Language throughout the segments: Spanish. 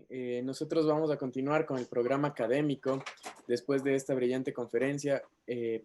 Bien, nosotros vamos a continuar con el programa académico. Después de esta brillante conferencia,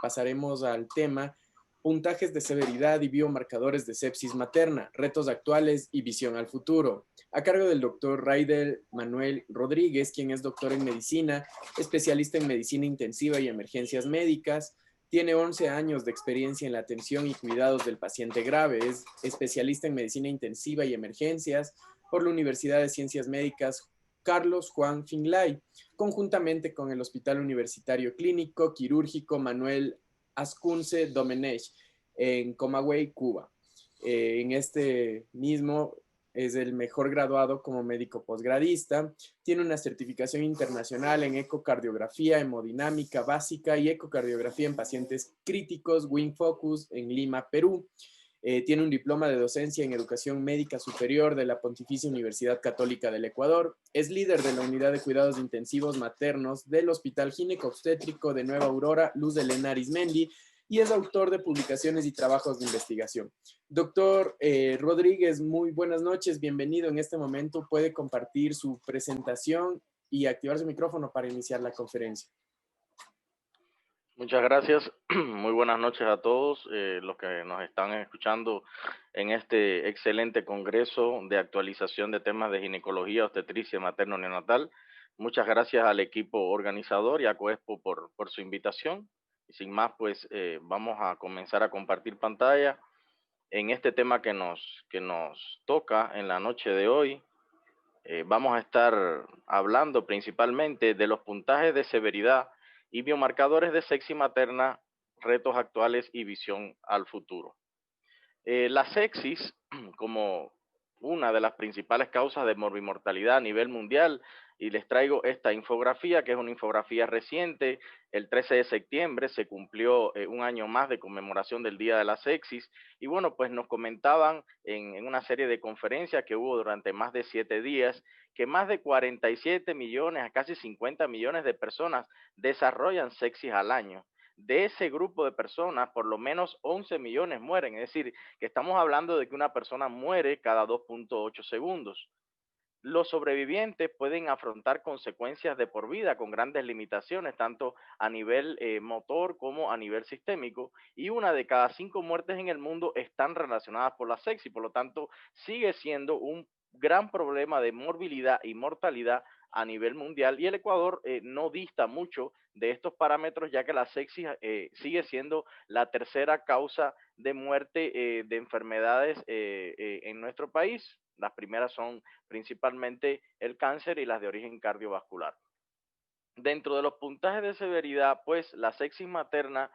pasaremos al tema puntajes de severidad y biomarcadores de sepsis materna, retos actuales y visión al futuro, a cargo del doctor Raidel Manuel Rodríguez, quien es doctor en medicina, especialista en medicina intensiva y emergencias médicas. Tiene 11 años de experiencia en la atención y cuidados del paciente grave. Es especialista en medicina intensiva y emergencias por la Universidad de Ciencias Médicas Carlos Juan Finlay, conjuntamente con el Hospital Universitario Clínico Quirúrgico Manuel Ascunce Domenech en Comahue, Cuba. En este mismo es el mejor graduado como médico posgradista, tiene una certificación internacional en ecocardiografía, hemodinámica básica y ecocardiografía en pacientes críticos, Wing Focus en Lima, Perú. Tiene un diploma de docencia en educación médica superior de la Pontificia Universidad Católica del Ecuador. Es líder de la unidad de cuidados intensivos maternos del Hospital Gineco-Obstétrico de Nueva Aurora, Luz Helena Arizmendi, y es autor de publicaciones y trabajos de investigación. Doctor Rodríguez, muy buenas noches, bienvenido. En este momento puede compartir su presentación y activar su micrófono para iniciar la conferencia. Muchas gracias. Muy buenas noches a todos los que nos están escuchando en este excelente congreso de actualización de temas de ginecología, obstetricia materno-neonatal. Muchas gracias al equipo organizador y a COESPO por su invitación. Y sin más, pues vamos a comenzar a compartir pantalla en este tema que nos toca en la noche de hoy. Vamos a estar hablando principalmente de los puntajes de severidad y biomarcadores de sepsis materna, retos actuales y visión al futuro. La sepsis, como una de las principales causas de morbimortalidad a nivel mundial, y les traigo esta infografía, que es una infografía reciente. El 13 de septiembre se cumplió un año más de conmemoración del Día de la Sepsis, y bueno, pues nos comentaban en una serie de conferencias que hubo durante más de 7 días, que más de 47 millones a casi 50 millones de personas desarrollan sepsis al año. De ese grupo de personas, por lo menos 11 millones mueren, es decir, que estamos hablando de que una persona muere cada 2.8 segundos. Los sobrevivientes pueden afrontar consecuencias de por vida con grandes limitaciones, tanto a nivel motor como a nivel sistémico, y una de cada 5 muertes en el mundo están relacionadas por la sepsis, por lo tanto sigue siendo un gran problema de morbilidad y mortalidad a nivel mundial, y el Ecuador no dista mucho de estos parámetros, ya que la sepsis sigue siendo la tercera causa de muerte de enfermedades en nuestro país. Las primeras son principalmente el cáncer y las de origen cardiovascular. Dentro de los puntajes de severidad, pues la sepsis materna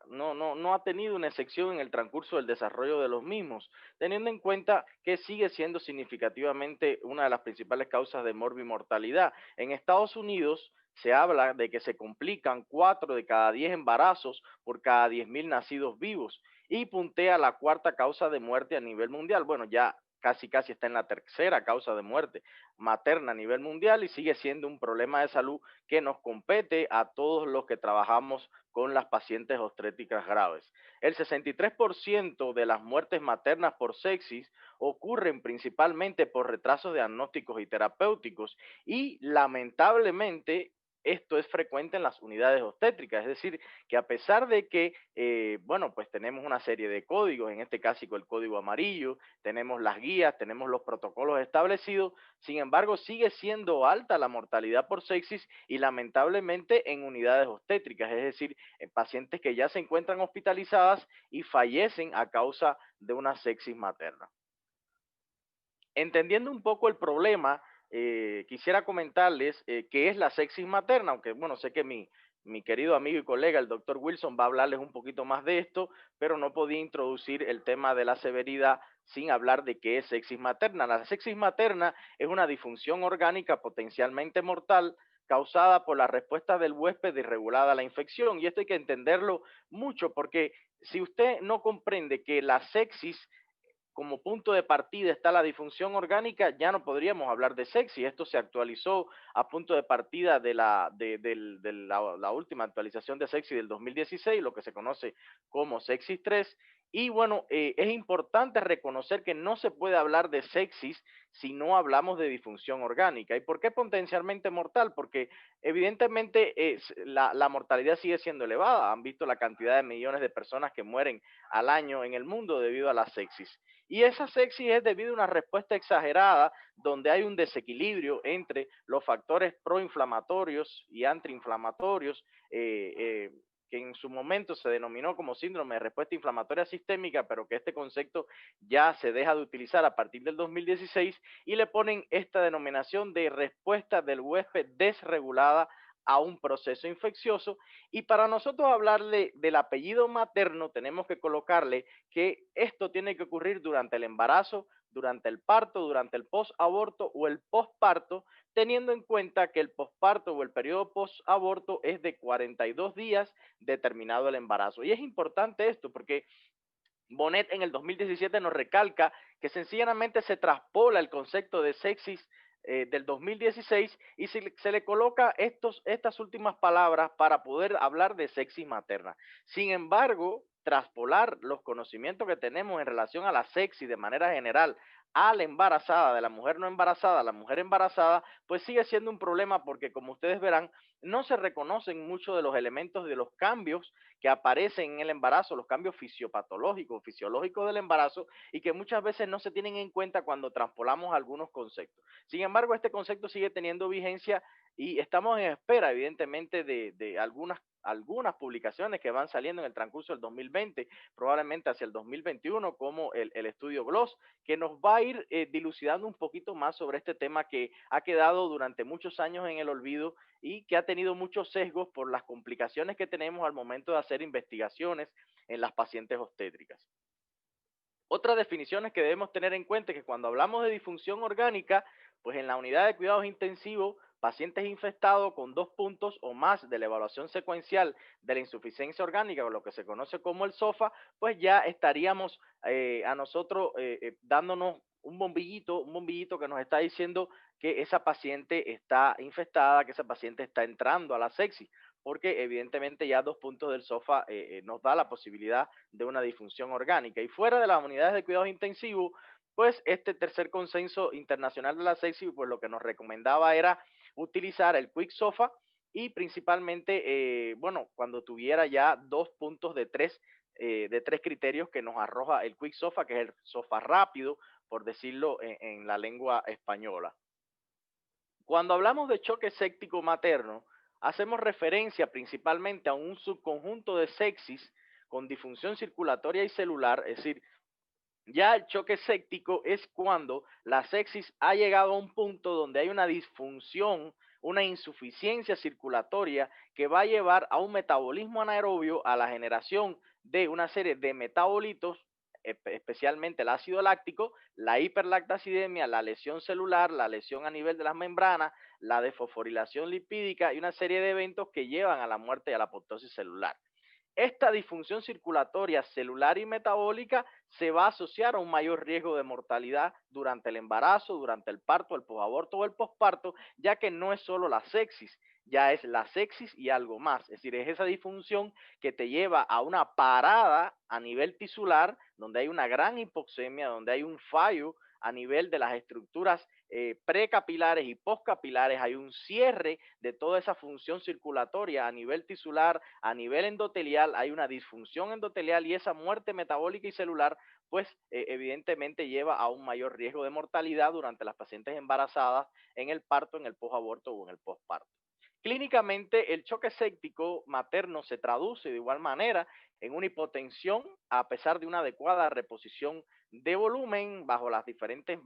no ha tenido una excepción en el transcurso del desarrollo de los mismos, teniendo en cuenta que sigue siendo significativamente una de las principales causas de morbimortalidad. En Estados Unidos se habla de que se complican 4 de cada 10 embarazos por cada 10.000 nacidos vivos, y puntea la cuarta causa de muerte a nivel mundial. Bueno, ya casi está en la tercera causa de muerte materna a nivel mundial, y sigue siendo un problema de salud que nos compete a todos los que trabajamos con las pacientes obstétricas graves. El 63% de las muertes maternas por sepsis ocurren principalmente por retrasos diagnósticos y terapéuticos, y lamentablemente esto es frecuente en las unidades obstétricas, es decir, que a pesar de que, bueno, pues tenemos una serie de códigos, en este caso el código amarillo, tenemos las guías, tenemos los protocolos establecidos, sin embargo sigue siendo alta la mortalidad por sepsis, y lamentablemente en unidades obstétricas, es decir, en pacientes que ya se encuentran hospitalizadas y fallecen a causa de una sepsis materna. Entendiendo un poco el problema, quisiera comentarles qué es la sepsis materna, aunque bueno, sé que mi querido amigo y colega, el doctor Wilson, va a hablarles un poquito más de esto, pero no podía introducir el tema de la severidad sin hablar de qué es sepsis materna. La sepsis materna es una disfunción orgánica potencialmente mortal causada por la respuesta del huésped irregulada a la infección, y esto hay que entenderlo mucho, porque si usted no comprende que la sepsis como punto de partida está la disfunción orgánica, ya no podríamos hablar de sepsis. Esto se actualizó a punto de partida de la última actualización de sepsis del 2016, lo que se conoce como sepsis 3, Y bueno, es importante reconocer que no se puede hablar de sepsis si no hablamos de disfunción orgánica. ¿Y por qué potencialmente mortal? Porque evidentemente la mortalidad sigue siendo elevada. Han visto la cantidad de millones de personas que mueren al año en el mundo debido a la sepsis. Y esa sepsis es debido a una respuesta exagerada donde hay un desequilibrio entre los factores proinflamatorios y antiinflamatorios, que en su momento se denominó como síndrome de respuesta inflamatoria sistémica, pero que este concepto ya se deja de utilizar a partir del 2016 y le ponen esta denominación de respuesta del huésped desregulada a un proceso infeccioso. Y para nosotros hablarle del apellido materno, tenemos que colocarle que esto tiene que ocurrir durante el embarazo, durante el parto, durante el posaborto o el posparto, teniendo en cuenta que el posparto o el periodo posaborto es de 42 días determinado el embarazo. Y es importante esto porque Bonet en el 2017 nos recalca que sencillamente se traspola el concepto de sepsis del 2016 y se le coloca estas últimas palabras para poder hablar de sepsis materna. Sin embargo, traspolar los conocimientos que tenemos en relación a la sepsis de manera general a la embarazada, de la mujer no embarazada a la mujer embarazada, pues sigue siendo un problema porque como ustedes verán, no se reconocen muchos de los elementos de los cambios que aparecen en el embarazo, los cambios fisiopatológicos, fisiológicos del embarazo, y que muchas veces no se tienen en cuenta cuando transpolamos algunos conceptos. Sin embargo, este concepto sigue teniendo vigencia y estamos en espera, evidentemente, de algunas publicaciones que van saliendo en el transcurso del 2020, probablemente hacia el 2021, como el estudio GLOSS, que nos va a ir dilucidando un poquito más sobre este tema que ha quedado durante muchos años en el olvido y que ha tenido muchos sesgos por las complicaciones que tenemos al momento de hacer investigaciones en las pacientes obstétricas. Otras definiciones que debemos tener en cuenta es que cuando hablamos de disfunción orgánica, pues en la unidad de cuidados intensivos, pacientes infectados con 2 puntos o más de la evaluación secuencial de la insuficiencia orgánica, o lo que se conoce como el SOFA, pues ya estaríamos a nosotros dándonos un bombillito que nos está diciendo que esa paciente está infectada, que esa paciente está entrando a la sepsis, porque evidentemente ya 2 puntos del SOFA nos da la posibilidad de una disfunción orgánica. Y fuera de las unidades de cuidados intensivos, pues este tercer consenso internacional de la sepsis, pues lo que nos recomendaba era utilizar el Quick SOFA y principalmente, bueno, cuando tuviera ya 2 puntos de tres criterios que nos arroja el Quick SOFA, que es el SOFA rápido, por decirlo en la lengua española. Cuando hablamos de choque séptico materno, hacemos referencia principalmente a un subconjunto de sepsis con disfunción circulatoria y celular, es decir, ya el choque séptico es cuando la sepsis ha llegado a un punto donde hay una disfunción, una insuficiencia circulatoria que va a llevar a un metabolismo anaerobio, a la generación de una serie de metabolitos, especialmente el ácido láctico, la hiperlactacidemia, la lesión celular, la lesión a nivel de las membranas, la desfosforilación lipídica y una serie de eventos que llevan a la muerte y a la apoptosis celular. Esta disfunción circulatoria celular y metabólica se va a asociar a un mayor riesgo de mortalidad durante el embarazo, durante el parto, el posaborto o el posparto, ya que no es solo la sepsis, ya es la sepsis y algo más. Es decir, es esa disfunción que te lleva a una parada a nivel tisular, donde hay una gran hipoxemia, donde hay un fallo a nivel de las estructuras precapilares y postcapilares, hay un cierre de toda esa función circulatoria a nivel tisular, a nivel endotelial, hay una disfunción endotelial y esa muerte metabólica y celular, pues evidentemente lleva a un mayor riesgo de mortalidad durante las pacientes embarazadas, en el parto, en el posaborto o en el posparto. Clínicamente, el choque séptico materno se traduce de igual manera en una hipotensión a pesar de una adecuada reposición de volumen bajo las diferentes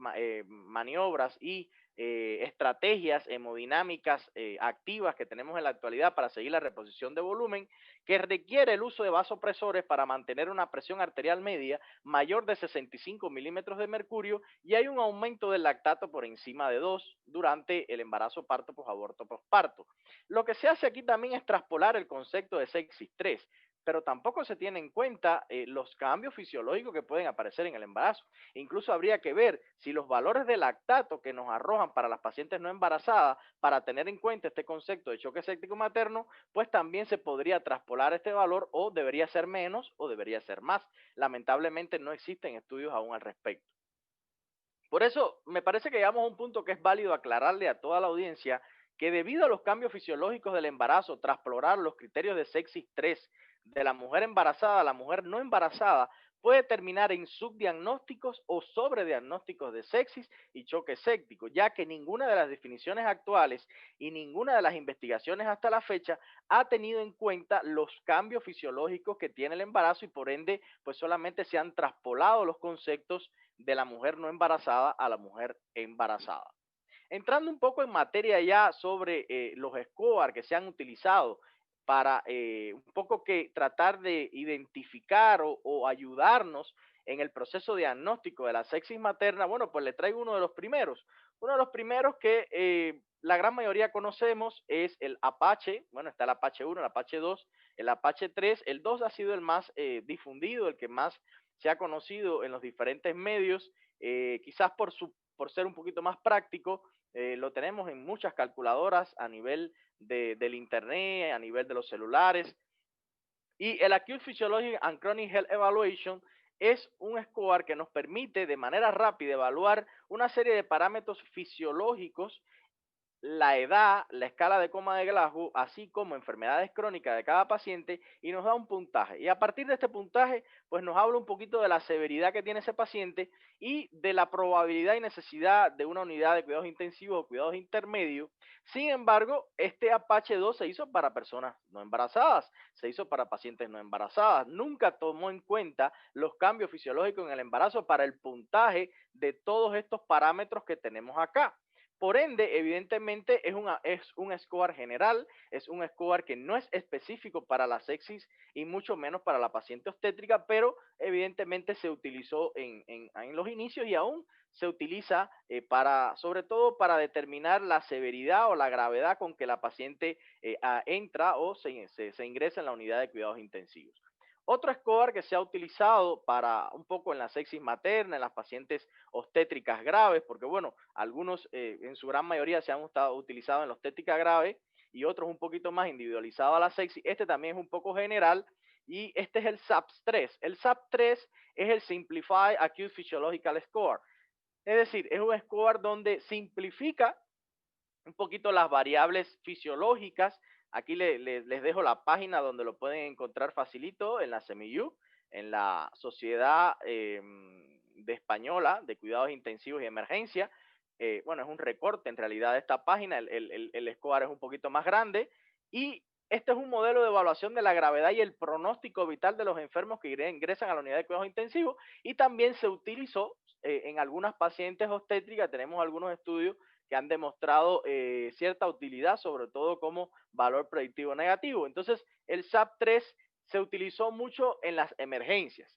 maniobras y estrategias hemodinámicas activas que tenemos en la actualidad para seguir la reposición de volumen, que requiere el uso de vasopresores para mantener una presión arterial media mayor de 65 milímetros de mercurio y hay un aumento del lactato por encima de 2 durante el embarazo, parto, posaborto, posparto. Lo que se hace aquí también es traspolar el concepto de sepsis 3, pero tampoco se tiene en cuenta los cambios fisiológicos que pueden aparecer en el embarazo. Incluso habría que ver si los valores de lactato que nos arrojan para las pacientes no embarazadas, para tener en cuenta este concepto de choque séptico materno, pues también se podría traspolar este valor o debería ser menos o debería ser más. Lamentablemente no existen estudios aún al respecto. Por eso me parece que llegamos a un punto que es válido aclararle a toda la audiencia que debido a los cambios fisiológicos del embarazo, tras explorar los criterios de Sepsis 3 de la mujer embarazada a la mujer no embarazada, puede terminar en subdiagnósticos o sobrediagnósticos de sepsis y choque séptico, ya que ninguna de las definiciones actuales y ninguna de las investigaciones hasta la fecha ha tenido en cuenta los cambios fisiológicos que tiene el embarazo y por ende, pues solamente se han traspolado los conceptos de la mujer no embarazada a la mujer embarazada. Entrando un poco en materia ya sobre los SCOAR que se han utilizado para un poco que tratar de identificar o ayudarnos en el proceso diagnóstico de la sepsis materna, bueno, pues le traigo uno de los primeros. Uno de los primeros que la gran mayoría conocemos es el Apache, bueno, está el Apache 1, el Apache 2, el Apache 3, el 2 ha sido el más difundido, el que más se ha conocido en los diferentes medios, quizás por ser un poquito más práctico, lo tenemos en muchas calculadoras a nivel del internet, a nivel de los celulares. Y el Acute Physiologic and Chronic Health Evaluation es un score que nos permite de manera rápida evaluar una serie de parámetros fisiológicos, la edad, la escala de coma de Glasgow, así como enfermedades crónicas de cada paciente y nos da un puntaje. Y a partir de este puntaje, pues nos habla un poquito de la severidad que tiene ese paciente y de la probabilidad y necesidad de una unidad de cuidados intensivos o cuidados intermedios. Sin embargo, este Apache 2 se hizo para personas no embarazadas, se hizo para pacientes no embarazadas. Nunca tomó en cuenta los cambios fisiológicos en el embarazo para el puntaje de todos estos parámetros que tenemos acá. Por ende, evidentemente es un score general, es un score que no es específico para la sepsis y mucho menos para la paciente obstétrica, pero evidentemente se utilizó en los inicios y aún se utiliza sobre todo para determinar la severidad o la gravedad con que la paciente entra o se ingresa en la unidad de cuidados intensivos. Otro score que se ha utilizado para un poco en la sepsis materna, en las pacientes obstétricas graves, porque bueno, algunos en su gran mayoría se han utilizado en la obstétrica grave y otros un poquito más individualizado a la sepsis. Este también es un poco general y este es el SAPS-3. El SAPS-3 es el Simplified Acute Physiological Score. Es decir, es un score donde simplifica un poquito las variables fisiológicas. Aquí les dejo la página donde lo pueden encontrar facilito en la CEMIU, en la Sociedad de Española de Cuidados Intensivos y Emergencia. Bueno, es un recorte en realidad de esta página, el score es un poquito más grande y este es un modelo de evaluación de la gravedad y el pronóstico vital de los enfermos que ingresan a la unidad de cuidados intensivos y también se utilizó en algunas pacientes obstétricas, tenemos algunos estudios que han demostrado cierta utilidad, sobre todo como valor predictivo negativo. Entonces, el SAP-3 se utilizó mucho en las emergencias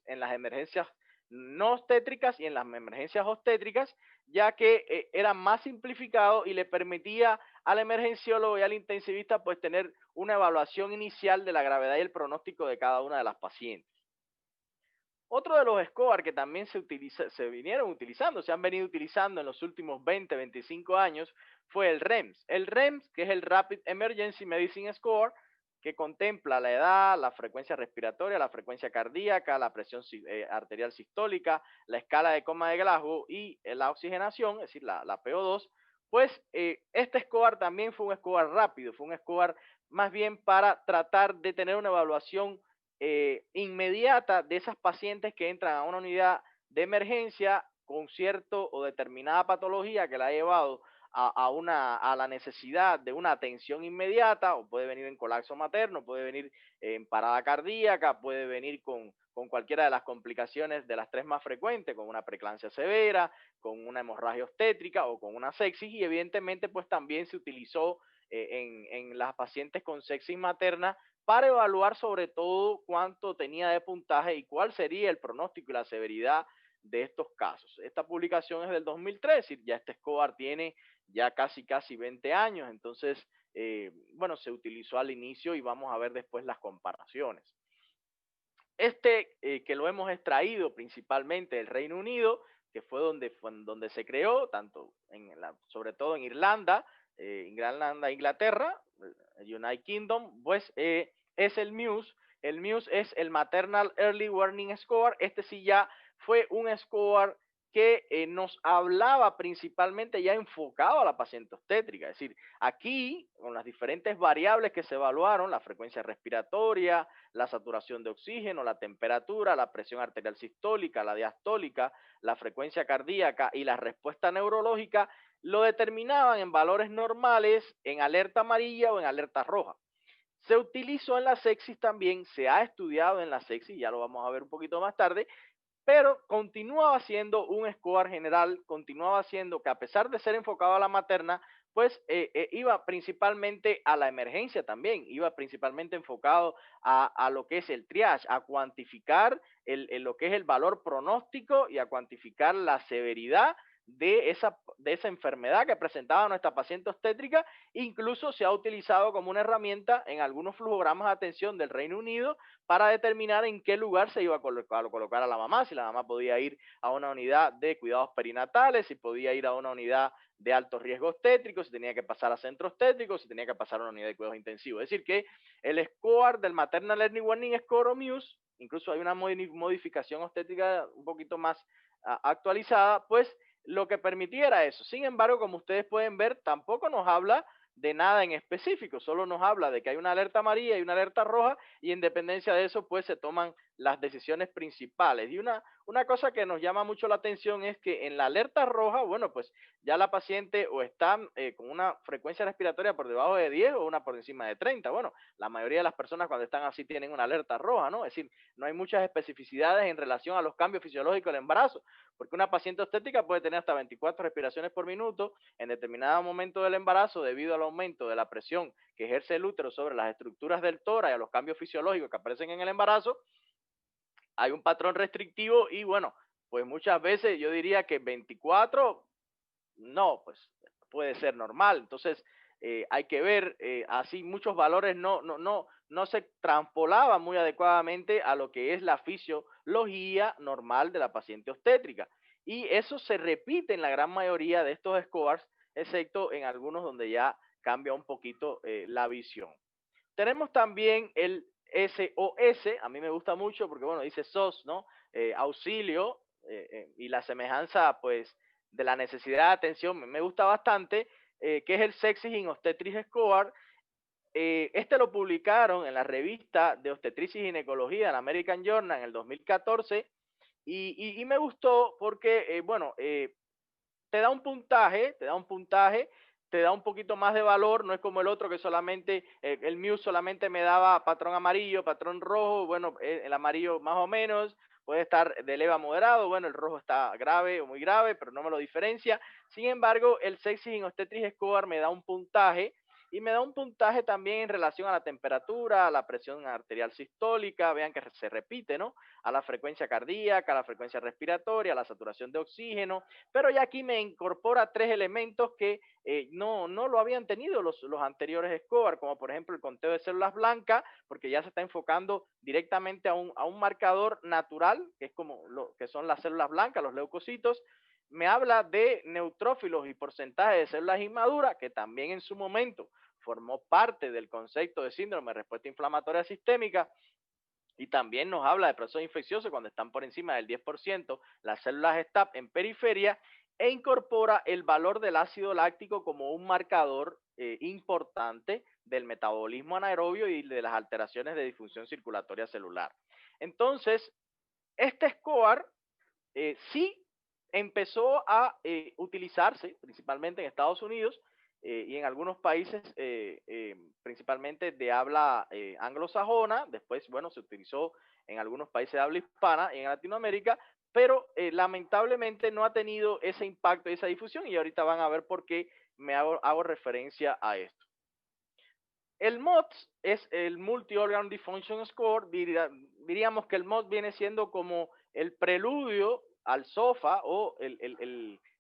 no obstétricas y en las emergencias obstétricas, ya que era más simplificado y le permitía al emergenciólogo y al intensivista pues tener una evaluación inicial de la gravedad y el pronóstico de cada una de las pacientes. Otro de los SCOAR que también se han venido utilizando en los últimos 20, 25 años, fue el REMS. El REMS, que es el Rapid Emergency Medicine Score, que contempla la edad, la frecuencia respiratoria, la frecuencia cardíaca, la presión arterial sistólica, la escala de coma de Glasgow y la oxigenación, es decir, la PO2, pues este score también fue un score rápido, fue un score más bien para tratar de tener una evaluación inmediata de esas pacientes que entran a una unidad de emergencia con cierto o determinada patología que la ha llevado a la necesidad de una atención inmediata, o puede venir en colapso materno, puede venir en parada cardíaca, puede venir con cualquiera de las complicaciones de las tres más frecuentes, con una preeclampsia severa, con una hemorragia obstétrica o con una sepsis, y evidentemente pues también se utilizó en las pacientes con sepsis materna para evaluar sobre todo cuánto tenía de puntaje y cuál sería el pronóstico y la severidad de estos casos. Esta publicación es del 2003 y ya este score tiene ya casi 20 años, entonces, bueno, se utilizó al inicio y vamos a ver después las comparaciones. que lo hemos extraído principalmente del Reino Unido, que fue donde se creó, sobre todo en Irlanda, Inglaterra, United Kingdom, pues es el MUSE. El MUSE es el Maternal Early Warning Score. Este sí ya fue un score que nos hablaba principalmente ya enfocado a la paciente obstétrica. Es decir, aquí, con las diferentes variables que se evaluaron, la frecuencia respiratoria, la saturación de oxígeno, la temperatura, la presión arterial sistólica, la diastólica, la frecuencia cardíaca y la respuesta neurológica, lo determinaban en valores normales, en alerta amarilla o en alerta roja. Se utilizó en la sepsis también, se ha estudiado en la sepsis, ya lo vamos a ver un poquito más tarde, pero continuaba siendo un score general, continuaba siendo que a pesar de ser enfocado a la materna, pues iba principalmente a la emergencia también, iba principalmente enfocado a lo que es el triage, a cuantificar lo que es el valor pronóstico y a cuantificar la severidad de esa enfermedad que presentaba nuestra paciente obstétrica. Incluso se ha utilizado como una herramienta en algunos flujogramas de atención del Reino Unido para determinar en qué lugar se iba a colocar a la mamá, si la mamá podía ir a una unidad de cuidados perinatales, si podía ir a una unidad de alto riesgo obstétrico, si tenía que pasar a centro obstétrico, si tenía que pasar a una unidad de cuidados intensivos. Es decir, que el score del Maternal Early Warning Score o MUSE, incluso hay una modificación obstétrica un poquito más actualizada, pues lo que permitiera eso. Sin embargo, como ustedes pueden ver, tampoco nos habla de nada en específico, solo nos habla de que hay una alerta amarilla y una alerta roja, y en dependencia de eso, pues se toman las decisiones principales. Y una cosa que nos llama mucho la atención es que en la alerta roja, bueno, pues ya la paciente o está con una frecuencia respiratoria por debajo de 10 o una por encima de 30. Bueno, la mayoría de las personas cuando están así tienen una alerta roja, ¿no? Es decir, no hay muchas especificidades en relación a los cambios fisiológicos del embarazo, porque una paciente obstétrica puede tener hasta 24 respiraciones por minuto en determinado momento del embarazo debido al aumento de la presión que ejerce el útero sobre las estructuras del tórax y a los cambios fisiológicos que aparecen en el embarazo. Hay un patrón restrictivo y bueno, pues muchas veces yo diría que 24, no, pues puede ser normal. Entonces, hay que ver, así muchos valores no se transpolaban muy adecuadamente a lo que es la fisiología normal de la paciente obstétrica. Y eso se repite en la gran mayoría de estos scores, excepto en algunos donde ya cambia un poquito la visión. Tenemos también el SOS, a mí me gusta mucho porque, bueno, dice SOS, ¿no? Auxilio, y la semejanza, pues, de la necesidad de atención me gusta bastante, que es el Sepsis in Obstetrics Score. Este lo publicaron en la revista de Obstetricia y Ginecología, en American Journal, en el 2014, y me gustó porque, bueno, te da un poquito más de valor, no es como el otro que solamente, el MUSE solamente me daba patrón amarillo, patrón rojo, bueno, el amarillo más o menos, puede estar de leve a moderado, bueno, el rojo está grave o muy grave, pero no me lo diferencia. Sin embargo, el Sepsis in Obstetrics Score me da un puntaje, y me da un puntaje también en relación a la temperatura, a la presión arterial sistólica, vean que se repite, ¿no? A la frecuencia cardíaca, a la frecuencia respiratoria, a la saturación de oxígeno, pero ya aquí me incorpora tres elementos que no lo habían tenido los anteriores score, como por ejemplo el conteo de células blancas, porque ya se está enfocando directamente a un marcador natural, que es como lo que son las células blancas, los leucocitos. Me habla de neutrófilos y porcentaje de células inmaduras, que también en su momento formó parte del concepto de síndrome de respuesta inflamatoria sistémica. Y también nos habla de procesos infecciosos cuando están por encima del 10%, las células STAP en periferia, e incorpora el valor del ácido láctico como un marcador importante del metabolismo anaerobio y de las alteraciones de disfunción circulatoria celular. Entonces, este score sí empezó a utilizarse principalmente en Estados Unidos y en algunos países, principalmente de habla anglosajona. Después, bueno, se utilizó en algunos países de habla hispana y en Latinoamérica, pero lamentablemente no ha tenido ese impacto y esa difusión, y ahorita van a ver por qué hago referencia a esto. El MODS es el Multi-Organ Dysfunction Score. Diríamos que el MODS viene siendo como el preludio al SOFA o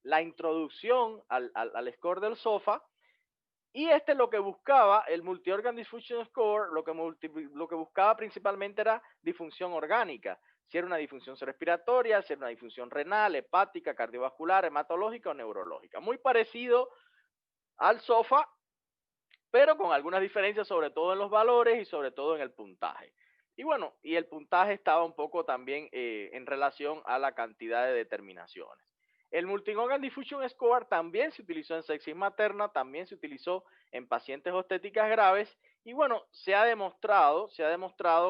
la introducción al score del SOFA. Y lo que buscaba, el Multi-Organ Dysfunction Score, lo que buscaba principalmente era disfunción orgánica. Si era una disfunción respiratoria, si era una disfunción renal, hepática, cardiovascular, hematológica o neurológica. Muy parecido al SOFA, pero con algunas diferencias, sobre todo en los valores y sobre todo en el puntaje. Y bueno, y el puntaje estaba un poco también en relación a la cantidad de determinaciones. El Multi-Organ Diffusion Score también se utilizó en sepsis materna, también se utilizó en pacientes obstétricas graves y bueno, se ha demostrado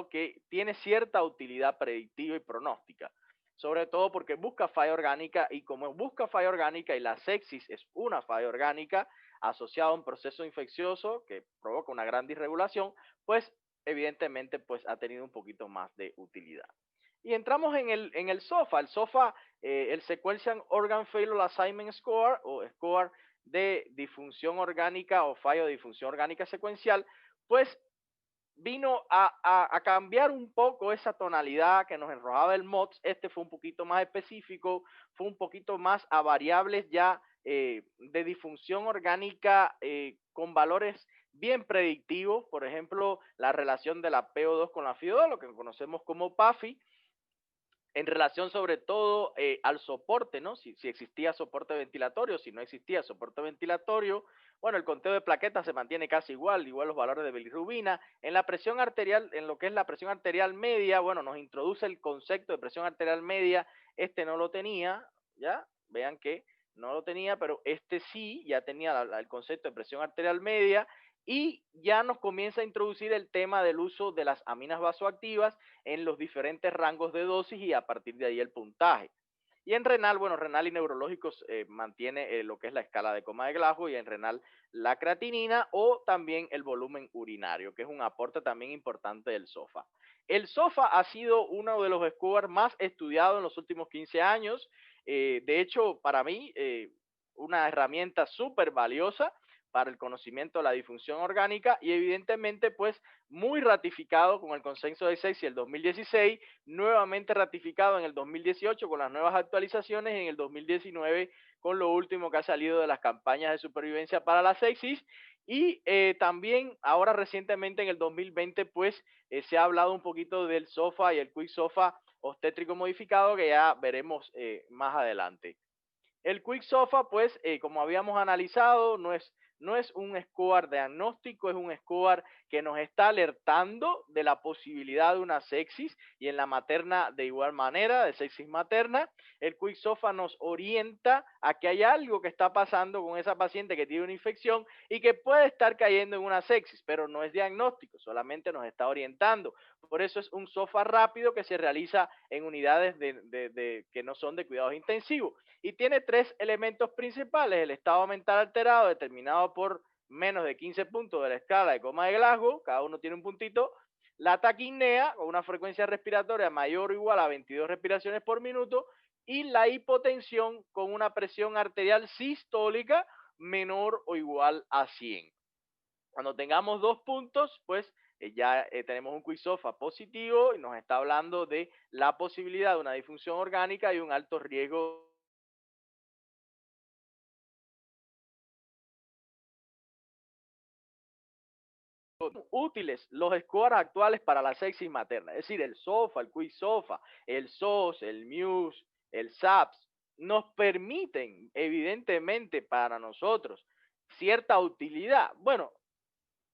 que tiene cierta utilidad predictiva y pronóstica, sobre todo porque busca falla orgánica y como busca falla orgánica y la sepsis es una falla orgánica asociada a un proceso infeccioso que provoca una gran disregulación, pues evidentemente pues ha tenido un poquito más de utilidad. Y entramos en el SOFA. El SOFA, el Sequential Organ Failure Assignment Score o Score de disfunción orgánica o fallo de disfunción orgánica secuencial, pues vino a cambiar un poco esa tonalidad que nos enrojaba el MOTS. Este fue un poquito más específico, fue un poquito más a variables ya de disfunción orgánica con valores bien predictivos, por ejemplo, la relación de la PO2 con la FIO2, lo que conocemos como PAFI, en relación sobre todo al soporte, ¿no? Si existía soporte ventilatorio, si no existía soporte ventilatorio, bueno, el conteo de plaquetas se mantiene casi igual los valores de bilirrubina. En la presión arterial, en lo que es la presión arterial media, bueno, nos introduce el concepto de presión arterial media, este no lo tenía, ¿ya? Vean que no lo tenía, pero este sí, ya tenía el concepto de presión arterial media, y ya nos comienza a introducir el tema del uso de las aminas vasoactivas en los diferentes rangos de dosis y a partir de ahí el puntaje. Y en renal, bueno, renal y neurológicos mantiene lo que es la escala de coma de Glasgow y en renal la creatinina o también el volumen urinario, que es un aporte también importante del SOFA. El SOFA ha sido uno de los scores más estudiados en los últimos 15 años. De hecho, para mí, una herramienta súper valiosa para el conocimiento de la disfunción orgánica y evidentemente pues muy ratificado con el consenso de sepsis el 2016, nuevamente ratificado en el 2018 con las nuevas actualizaciones y en el 2019 con lo último que ha salido de las campañas de supervivencia para la sepsis y también ahora recientemente en el 2020 pues se ha hablado un poquito del SOFA y el Quick SOFA obstétrico modificado que ya veremos más adelante. El Quick SOFA, pues, como habíamos analizado, no es un score diagnóstico, es un score que nos está alertando de la posibilidad de una sepsis y en la materna de igual manera, de sepsis materna. El Quick SOFA nos orienta a que hay algo que está pasando con esa paciente que tiene una infección y que puede estar cayendo en una sepsis, pero no es diagnóstico, solamente nos está orientando. Por eso es un SOFA rápido que se realiza en unidades que no son de cuidados intensivos y tiene tres elementos principales: el estado mental alterado determinado por menos de 15 puntos de la escala de coma de Glasgow, cada uno tiene un puntito, la taquipnea con una frecuencia respiratoria mayor o igual a 22 respiraciones por minuto y la hipotensión con una presión arterial sistólica menor o igual a 100. Cuando tengamos 2 puntos, pues ya tenemos un Quick SOFA positivo y nos está hablando de la posibilidad de una disfunción orgánica y un alto riesgo útiles los scores actuales para la sepsis materna, es decir, el SOFA, el Quick SOFA, el SOS, el MUSE, el SAPS, nos permiten evidentemente para nosotros cierta utilidad. Bueno,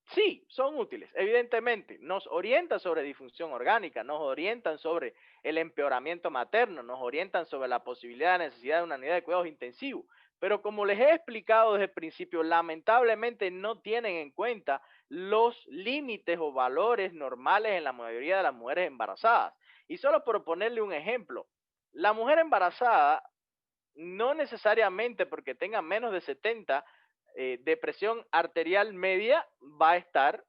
sí, son útiles, evidentemente. Nos orientan sobre disfunción orgánica, nos orientan sobre el empeoramiento materno, nos orientan sobre la posibilidad de necesidad de una unidad de cuidados intensivos. Pero como les he explicado desde el principio, lamentablemente no tienen en cuenta los límites o valores normales en la mayoría de las mujeres embarazadas. Y solo por ponerle un ejemplo, la mujer embarazada no necesariamente porque tenga menos de 70 de presión arterial media va a estar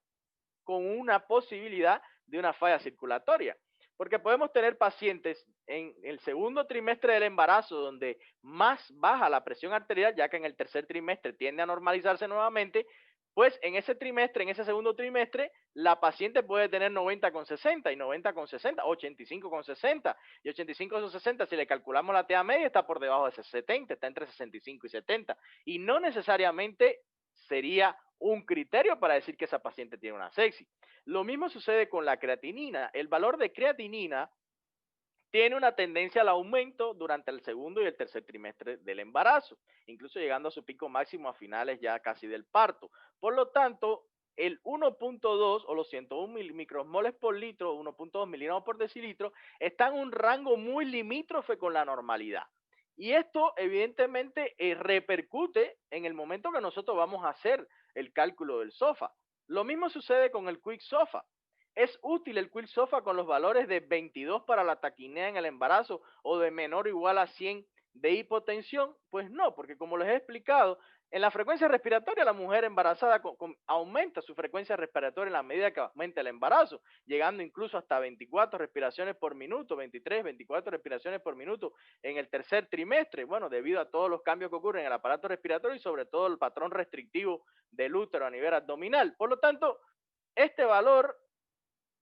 con una posibilidad de una falla circulatoria. Porque podemos tener pacientes en el segundo trimestre del embarazo donde más baja la presión arterial, ya que en el tercer trimestre tiende a normalizarse nuevamente, pues en ese trimestre, en ese segundo trimestre, la paciente puede tener 90,60 y 90,60, 85,60 y 85,60, si le calculamos la TA media está por debajo de 70, está entre 65 y 70 y no necesariamente sería un criterio para decir que esa paciente tiene una sepsis. Lo mismo sucede con la creatinina. El valor de creatinina tiene una tendencia al aumento durante el segundo y el tercer trimestre del embarazo, incluso llegando a su pico máximo a finales ya casi del parto. Por lo tanto, el 1.2 o los 101 micromoles por litro, 1.2 miligramos por decilitro, está en un rango muy limítrofe con la normalidad. Y esto evidentemente repercute en el momento que nosotros vamos a hacer el cálculo del SOFA. Lo mismo sucede con el Quick SOFA. ¿Es útil el Quick SOFA con los valores de 22 para la taquinea en el embarazo o de menor o igual a 100 de hipotensión? Pues no, porque como les he explicado, en la frecuencia respiratoria la mujer embarazada aumenta su frecuencia respiratoria en la medida que aumenta el embarazo, llegando incluso hasta 24 respiraciones por minuto, 23, 24 respiraciones por minuto en el tercer trimestre, bueno, debido a todos los cambios que ocurren en el aparato respiratorio y sobre todo el patrón restrictivo del útero a nivel abdominal. Por lo tanto, este valor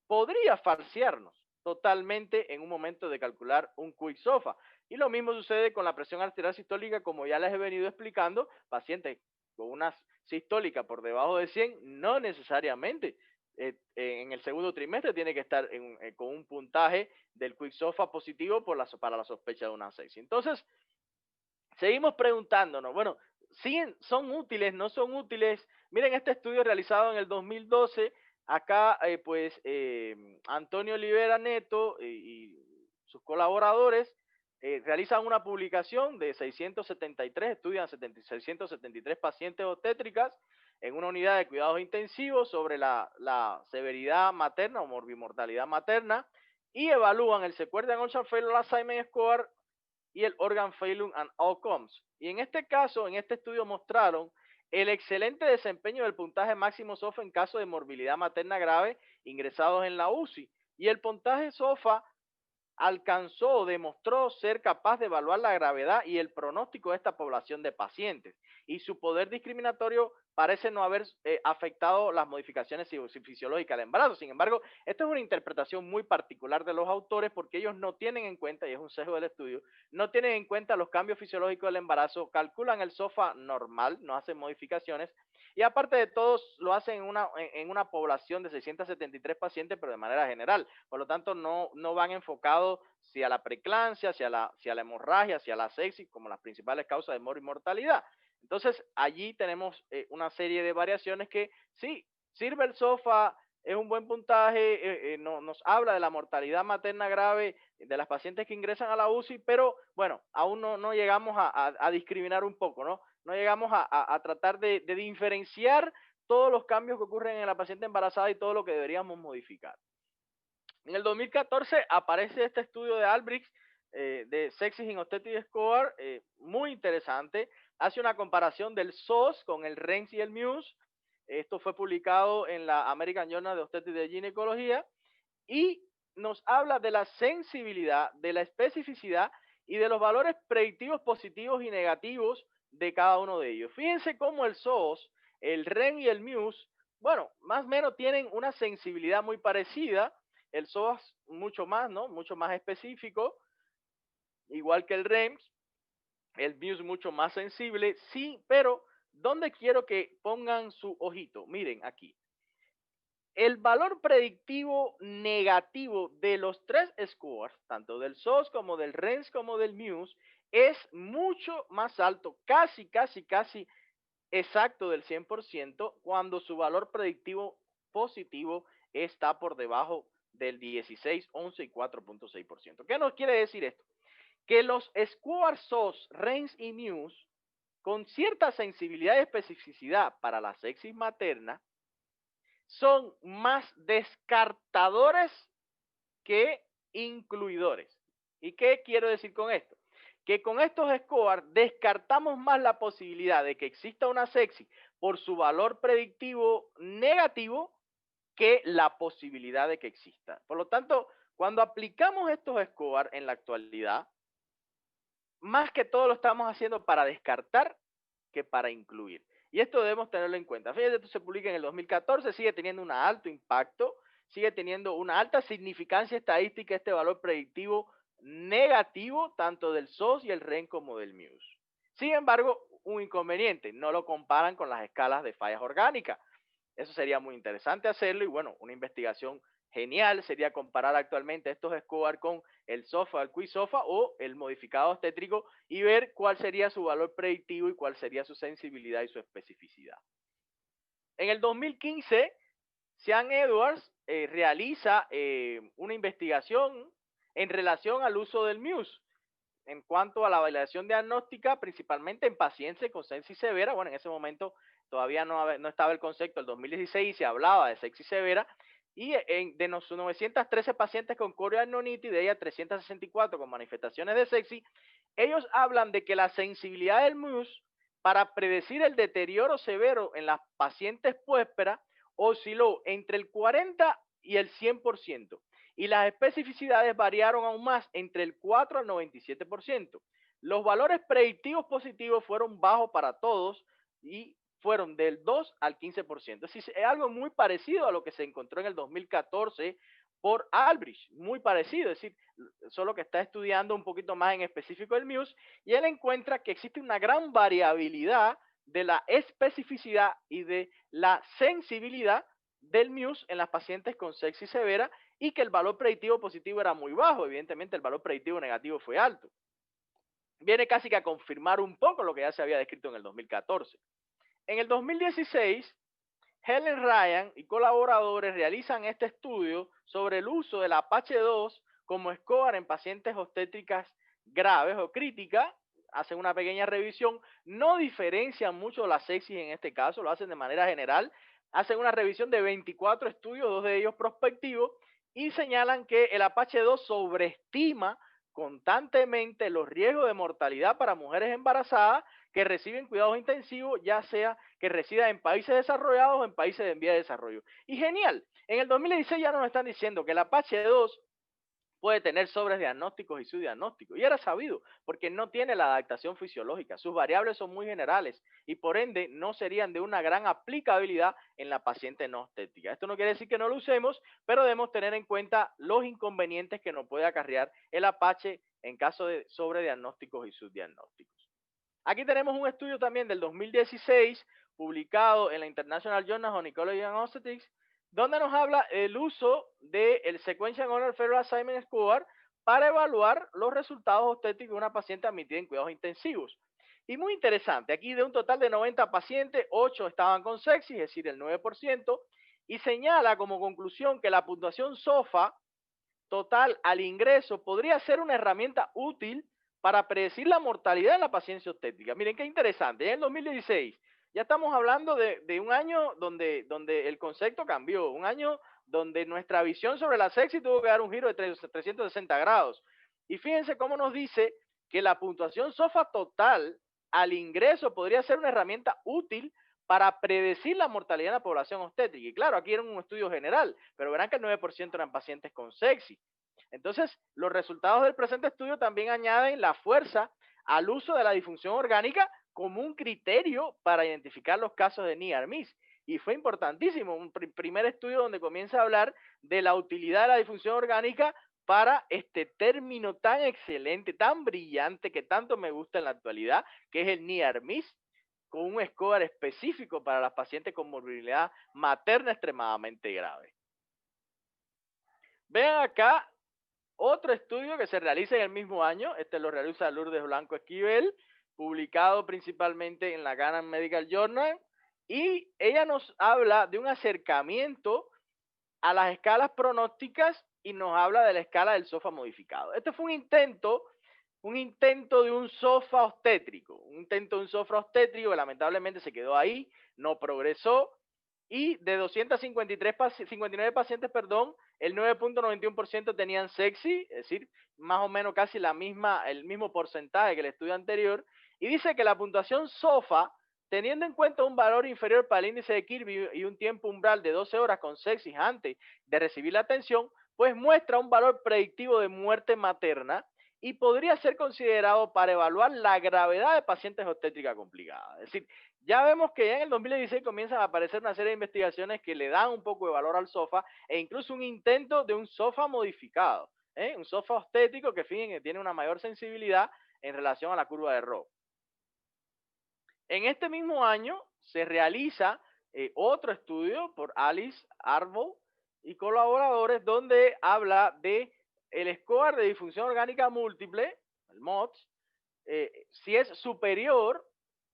podría falsearnos totalmente en un momento de calcular un Quick SOFA. Y lo mismo sucede con la presión arterial sistólica, como ya les he venido explicando, pacientes con una sistólica por debajo de 100, no necesariamente en el segundo trimestre tiene que estar con un puntaje del Quick SOFA positivo para la sospecha de una sepsis. Entonces, seguimos preguntándonos, bueno, ¿sí son útiles, no son útiles? Miren este estudio realizado en el 2012, acá Antonio Olivera Neto y sus colaboradores realizan una publicación de 673, estudian 673 pacientes obstétricas en una unidad de cuidados intensivos sobre la severidad materna o morbimortalidad materna y evalúan el Sequelian Ocean Failure Assignment Score y el Organ Failure and Outcomes. Y en este caso, en este estudio mostraron el excelente desempeño del puntaje máximo SOFA en caso de morbilidad materna grave ingresados en la UCI. Y el puntaje SOFA alcanzó o demostró ser capaz de evaluar la gravedad y el pronóstico de esta población de pacientes. Y su poder discriminatorio parece no haber afectado las modificaciones fisiológicas del embarazo. Sin embargo, esta es una interpretación muy particular de los autores porque ellos no tienen en cuenta, y es un sesgo del estudio, no tienen en cuenta los cambios fisiológicos del embarazo, calculan el SOFA normal, no hacen modificaciones, y aparte de todo, lo hacen en una población de 673 pacientes, pero de manera general. Por lo tanto, no van enfocados si a la preeclampsia, si a la hemorragia, si a la sepsis, como las principales causas de mortalidad. Entonces, allí tenemos una serie de variaciones que sí, sirve el SOFA, es un buen puntaje, nos habla de la mortalidad materna grave de las pacientes que ingresan a la UCI, pero bueno, aún no llegamos a discriminar un poco, ¿no? No llegamos a tratar de diferenciar todos los cambios que ocurren en la paciente embarazada y todo lo que deberíamos modificar. En el 2014 aparece este estudio de Albrecht de Sepsis in Obstetric Score, muy interesante. Hace una comparación del SOS con el REMS y el MUSE. Esto fue publicado en la American Journal de Obstetricia y Ginecología y nos habla de la sensibilidad, de la especificidad y de los valores predictivos positivos y negativos de cada uno de ellos. Fíjense cómo el SOS, el REM y el MUSE, bueno, más o menos tienen una sensibilidad muy parecida. El SOS mucho más, ¿no? Mucho más específico, igual que el REMS, el MUSE mucho más sensible, sí, pero ¿dónde quiero que pongan su ojito? Miren aquí. El valor predictivo negativo de los tres scores, tanto del SOS como del REMS como del MUSE, es mucho más alto, casi exacto del 100%, cuando su valor predictivo positivo está por debajo del 16, 11 y 4.6%. ¿Qué nos quiere decir esto? Que los scores SOS, REMS y MUSE, con cierta sensibilidad y especificidad para la sepsis materna, son más descartadores que incluidores. ¿Y qué quiero decir con esto? Que con estos scores descartamos más la posibilidad de que exista una sepsis por su valor predictivo negativo que la posibilidad de que exista. Por lo tanto, cuando aplicamos estos scores en la actualidad, más que todo lo estamos haciendo para descartar que para incluir. Y esto debemos tenerlo en cuenta. Fíjate, esto se publica en el 2014, sigue teniendo un alto impacto, sigue teniendo una alta significancia estadística este valor predictivo negativo, tanto del SOS y el REN como del MUSE. Sin embargo, un inconveniente, no lo comparan con las escalas de fallas orgánicas. Eso sería muy interesante hacerlo y bueno, una investigación genial sería comparar actualmente estos Escobar con el SOFA, el QI-SOFA o el modificado obstétrico y ver cuál sería su valor predictivo y cuál sería su sensibilidad y su especificidad. En el 2015, Sean Edwards realiza una investigación en relación al uso del Muse en cuanto a la validación diagnóstica, principalmente en pacientes con sepsis severa. Bueno, en ese momento todavía no estaba el concepto, el 2016 se hablaba de sepsis severa, y de los 913 pacientes con corianonitis, de ellas 364 con manifestaciones de sepsis, ellos hablan de que la sensibilidad del Muse para predecir el deterioro severo en las pacientes puésperas osciló entre el 40 y el 100%, y las especificidades variaron aún más entre el 4 al 97%. Los valores predictivos positivos fueron bajos para todos y fueron del 2 al 15%. Es decir, es algo muy parecido a lo que se encontró en el 2014 por Albrecht, muy parecido, es decir, solo que está estudiando un poquito más en específico el Muse, y él encuentra que existe una gran variabilidad de la especificidad y de la sensibilidad del Muse en las pacientes con sepsis severa, y que el valor predictivo positivo era muy bajo. Evidentemente el valor predictivo negativo fue alto. Viene casi que a confirmar un poco lo que ya se había descrito en el 2014. En el 2016, Helen Ryan y colaboradores realizan este estudio sobre el uso del Apache 2 como score en pacientes obstétricas graves o críticas. Hacen una pequeña revisión, no diferencian mucho la sepsis en este caso, lo hacen de manera general. Hacen una revisión de 24 estudios, 2 de ellos prospectivos, y señalan que el Apache 2 sobreestima constantemente los riesgos de mortalidad para mujeres embarazadas que reciben cuidados intensivos, ya sea que resida en países desarrollados o en países en vía de desarrollo. Y genial, en el 2016 ya nos están diciendo que el Apache 2 puede tener sobres diagnósticos y subdiagnósticos. Y era sabido, porque no tiene la adaptación fisiológica. Sus variables son muy generales y por ende no serían de una gran aplicabilidad en la paciente no obstétrica. Esto no quiere decir que no lo usemos, pero debemos tener en cuenta los inconvenientes que nos puede acarrear el Apache en caso de sobrediagnósticos y subdiagnósticos. Aquí tenemos un estudio también del 2016 publicado en la International Journal of Gynecology and Obstetrics, donde nos habla el uso del Sequential Honor Federal Assignment Score para evaluar los resultados obstétricos de una paciente admitida en cuidados intensivos. Y muy interesante, aquí de un total de 90 pacientes, 8 estaban con sepsis, es decir, el 9%, y señala como conclusión que la puntuación SOFA total al ingreso podría ser una herramienta útil para predecir la mortalidad en la paciencia obstétrica. Miren qué interesante, en el 2016 ya estamos hablando de un año donde el concepto cambió, un año donde nuestra visión sobre la sepsis tuvo que dar un giro de 360 grados. Y fíjense cómo nos dice que la puntuación SOFA total al ingreso podría ser una herramienta útil para predecir la mortalidad en la población obstétrica. Y claro, aquí era un estudio general, pero verán que el 9% eran pacientes con sepsis. Entonces, los resultados del presente estudio también añaden la fuerza al uso de la disfunción orgánica como un criterio para identificar los casos de near miss. Y fue importantísimo, un primer estudio donde comienza a hablar de la utilidad de la disfunción orgánica para este término tan excelente, tan brillante, que tanto me gusta en la actualidad, que es el near miss, con un score específico para las pacientes con morbilidad materna extremadamente grave. Vean acá otro estudio que se realiza en el mismo año, este lo realiza Lourdes Blanco Esquivel, publicado principalmente en la Ghana Medical Journal, y ella nos habla de un acercamiento a las escalas pronósticas y nos habla de la escala del SOFA modificado. Este fue un intento de un SOFA obstétrico, que lamentablemente se quedó ahí, no progresó, y de 59 pacientes, el 9.91% tenían sepsis, es decir, más o menos casi el mismo porcentaje que el estudio anterior, y dice que la puntuación SOFA, teniendo en cuenta un valor inferior para el índice de Kirby y un tiempo umbral de 12 horas con sepsis antes de recibir la atención, pues muestra un valor predictivo de muerte materna y podría ser considerado para evaluar la gravedad de pacientes obstétricas complicadas. Es decir, ya vemos que ya en el 2016 comienzan a aparecer una serie de investigaciones que le dan un poco de valor al SOFA e incluso un intento de un SOFA modificado, un SOFA obstétrico que fíjense tiene una mayor sensibilidad en relación a la curva de Rho. En este mismo año se realiza otro estudio por Alice Arbour y colaboradores donde habla de el score de disfunción orgánica múltiple, el MODS, si es superior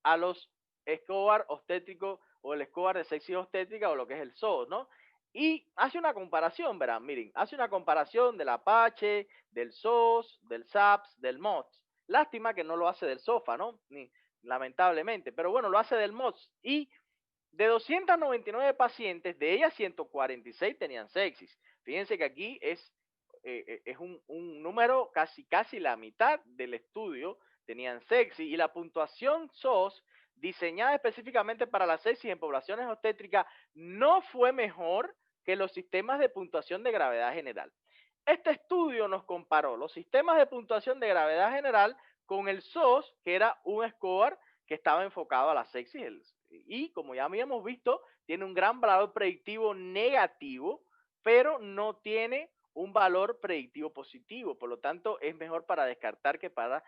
a los score obstétricos o el score de sexy obstétrica o lo que es el SOS, ¿no? Y hace una comparación, verán, miren, hace una comparación del Apache, del SOS, del SAPS, del MODS. Lástima que no lo hace del SOFA, ¿no? Lamentablemente, pero bueno, lo hace del MODS. Y de 299 pacientes, de ellas 146 tenían sepsis. Fíjense que aquí es un número casi la mitad del estudio tenían sepsis y la puntuación SOS diseñada específicamente para la sepsis en poblaciones obstétricas no fue mejor que los sistemas de puntuación de gravedad general. Este estudio nos comparó los sistemas de puntuación de gravedad general con el SOS, que era un score que estaba enfocado a la sepsis y como ya habíamos visto, tiene un gran valor predictivo negativo, pero no tiene un valor predictivo positivo, por lo tanto es mejor para descartar que para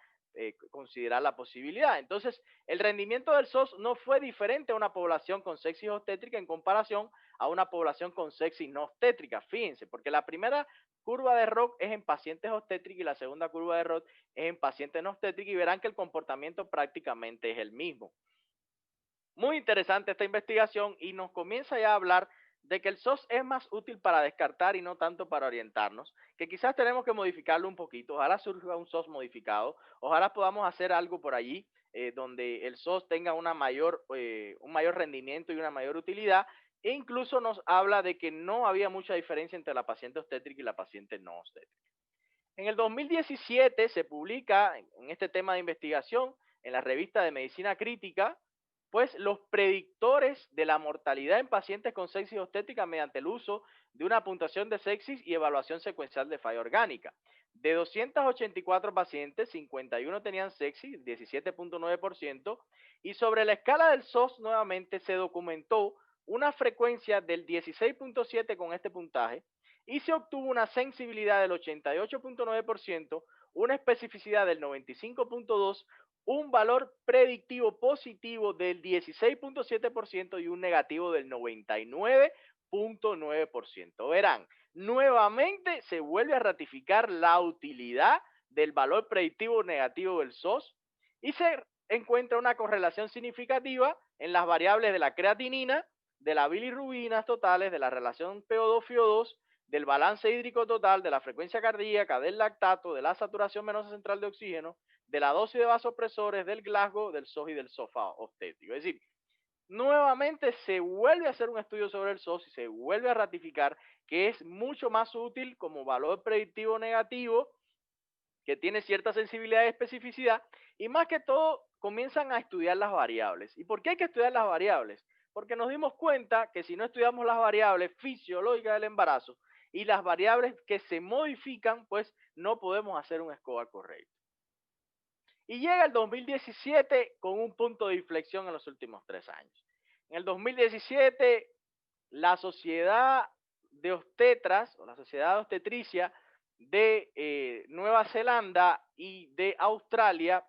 considerar la posibilidad. Entonces, el rendimiento del SOS no fue diferente a una población con sepsis obstétrica en comparación a una población con sepsis no obstétrica, fíjense, porque la primera curva de ROC es en pacientes obstétricos y la segunda curva de ROC es en pacientes no obstétricos y verán que el comportamiento prácticamente es el mismo. Muy interesante esta investigación y nos comienza ya a hablar de que el SOS es más útil para descartar y no tanto para orientarnos, que quizás tenemos que modificarlo un poquito, ojalá surja un SOS modificado, ojalá podamos hacer algo por allí donde el SOS tenga un mayor rendimiento y una mayor utilidad, e incluso nos habla de que no había mucha diferencia entre la paciente obstétrica y la paciente no obstétrica. En el 2017 se publica en este tema de investigación en la revista de Medicina Crítica, pues los predictores de la mortalidad en pacientes con sepsis obstétrica mediante el uso de una puntuación de sepsis y evaluación secuencial de falla orgánica. De 284 pacientes, 51 tenían sepsis, 17.9%, y sobre la escala del SOS nuevamente se documentó una frecuencia del 16.7 con este puntaje, y se obtuvo una sensibilidad del 88.9%, una especificidad del 95.2%, un valor predictivo positivo del 16.7% y un negativo del 99.9%. Verán, nuevamente se vuelve a ratificar la utilidad del valor predictivo negativo del SOS y se encuentra una correlación significativa en las variables de la creatinina, de las bilirrubinas totales, de la relación PO2-FiO2, del balance hídrico total, de la frecuencia cardíaca, del lactato, de la saturación venosa central de oxígeno, de la dosis de vasopresores, del Glasgow, del SOS y del SOFA obstétrico. Es decir, nuevamente se vuelve a hacer un estudio sobre el SOS y se vuelve a ratificar que es mucho más útil como valor predictivo negativo, que tiene cierta sensibilidad y especificidad, y más que todo comienzan a estudiar las variables. ¿Y por qué hay que estudiar las variables? Porque nos dimos cuenta que si no estudiamos las variables fisiológicas del embarazo y las variables que se modifican, pues no podemos hacer un score correcto. Y llega el 2017 con un punto de inflexión en los últimos 3 años. En el 2017, la Sociedad de Obstetras o la Sociedad de Obstetricia de Nueva Zelanda y de Australia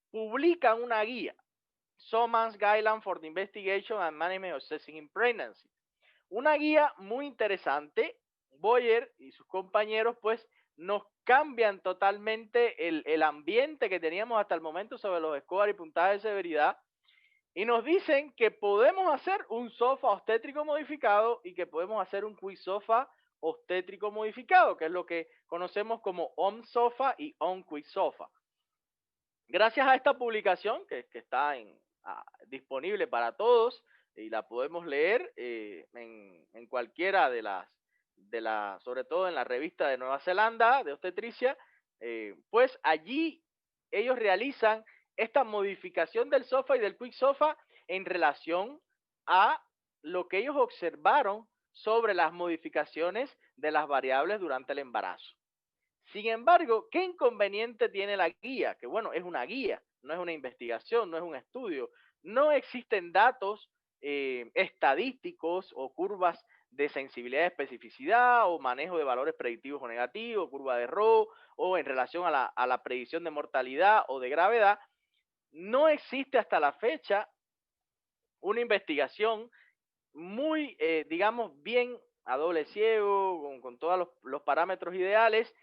publican una guía, Soman's Guideline for the Investigation and Management of Sepsis in Pregnancy. Una guía muy interesante. Boyer y sus compañeros pues nos cambian totalmente el ambiente que teníamos hasta el momento sobre los scores y puntajes de severidad y nos dicen que podemos hacer un SOFA obstétrico modificado y que podemos hacer un QI-SOFA obstétrico modificado, que es lo que conocemos como OM-SOFA y OM-QI-SOFA. Gracias a esta publicación que está disponible para todos y la podemos leer en cualquiera de sobre todo en la revista de Nueva Zelanda de obstetricia, pues allí ellos realizan esta modificación del SOFA y del Quick SOFA en relación a lo que ellos observaron sobre las modificaciones de las variables durante el embarazo. Sin embargo, ¿qué inconveniente tiene la guía? Que bueno, es una guía, no es una investigación, no es un estudio. No existen datos estadísticos o curvas de sensibilidad y especificidad o manejo de valores predictivos o negativos, curva de Rho o en relación a la predicción de mortalidad o de gravedad. No existe hasta la fecha una investigación muy, digamos, bien a doble ciego, con todos los parámetros ideales,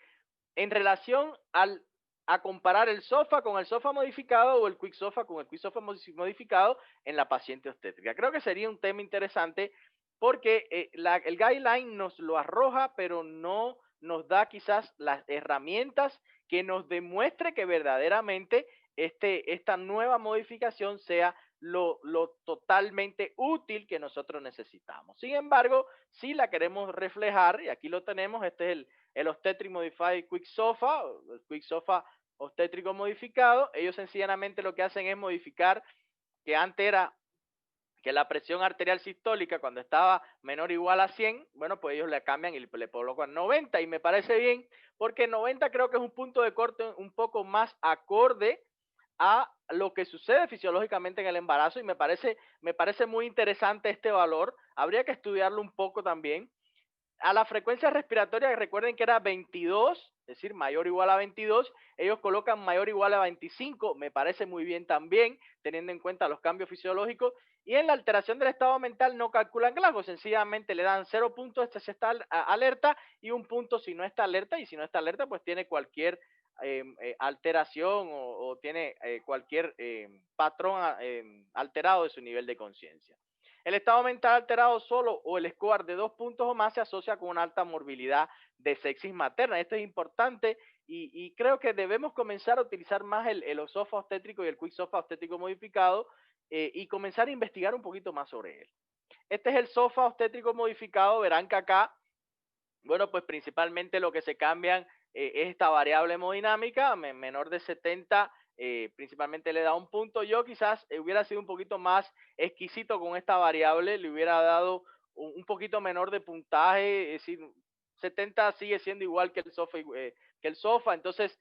en relación a comparar el SOFA con el SOFA modificado o el Quick SOFA con el Quick SOFA modificado en la paciente obstétrica. Creo que sería un tema interesante porque el guideline nos lo arroja, pero no nos da quizás las herramientas que nos demuestre que verdaderamente esta nueva modificación sea lo totalmente útil que nosotros necesitamos. Sin embargo, si la queremos reflejar, y aquí lo tenemos, este es el Obstetric Modified Quick SOFA, el Quick SOFA obstétrico modificado. Ellos sencillamente lo que hacen es modificar, que antes era que la presión arterial sistólica cuando estaba menor o igual a 100, bueno, pues ellos le cambian y le colocan 90 y me parece bien porque 90 creo que es un punto de corte un poco más acorde a lo que sucede fisiológicamente en el embarazo y me parece muy interesante este valor. Habría que estudiarlo un poco también. A la frecuencia respiratoria, recuerden que era 22, es decir, mayor o igual a 22, ellos colocan mayor o igual a 25, me parece muy bien también, teniendo en cuenta los cambios fisiológicos. Y en la alteración del estado mental no calculan GLACO, sencillamente le dan 0 puntos si está alerta y 1 punto si no está alerta, y si no está alerta, pues tiene cualquier alteración o tiene cualquier patrón alterado de su nivel de conciencia. El estado mental alterado solo o el score de 2 puntos o más se asocia con una alta morbilidad de sepsis materna. Esto es importante y creo que debemos comenzar a utilizar más el SOFA obstétrico y el Quick SOFA obstétrico modificado y comenzar a investigar un poquito más sobre él. Este es el SOFA obstétrico modificado. Verán que acá, bueno, pues principalmente lo que se cambian es esta variable hemodinámica, menor de 70, principalmente le da 1 punto. Yo quizás hubiera sido un poquito más exquisito con esta variable, le hubiera dado un poquito menor de puntaje, es decir, 70 sigue siendo igual que el SOFA, entonces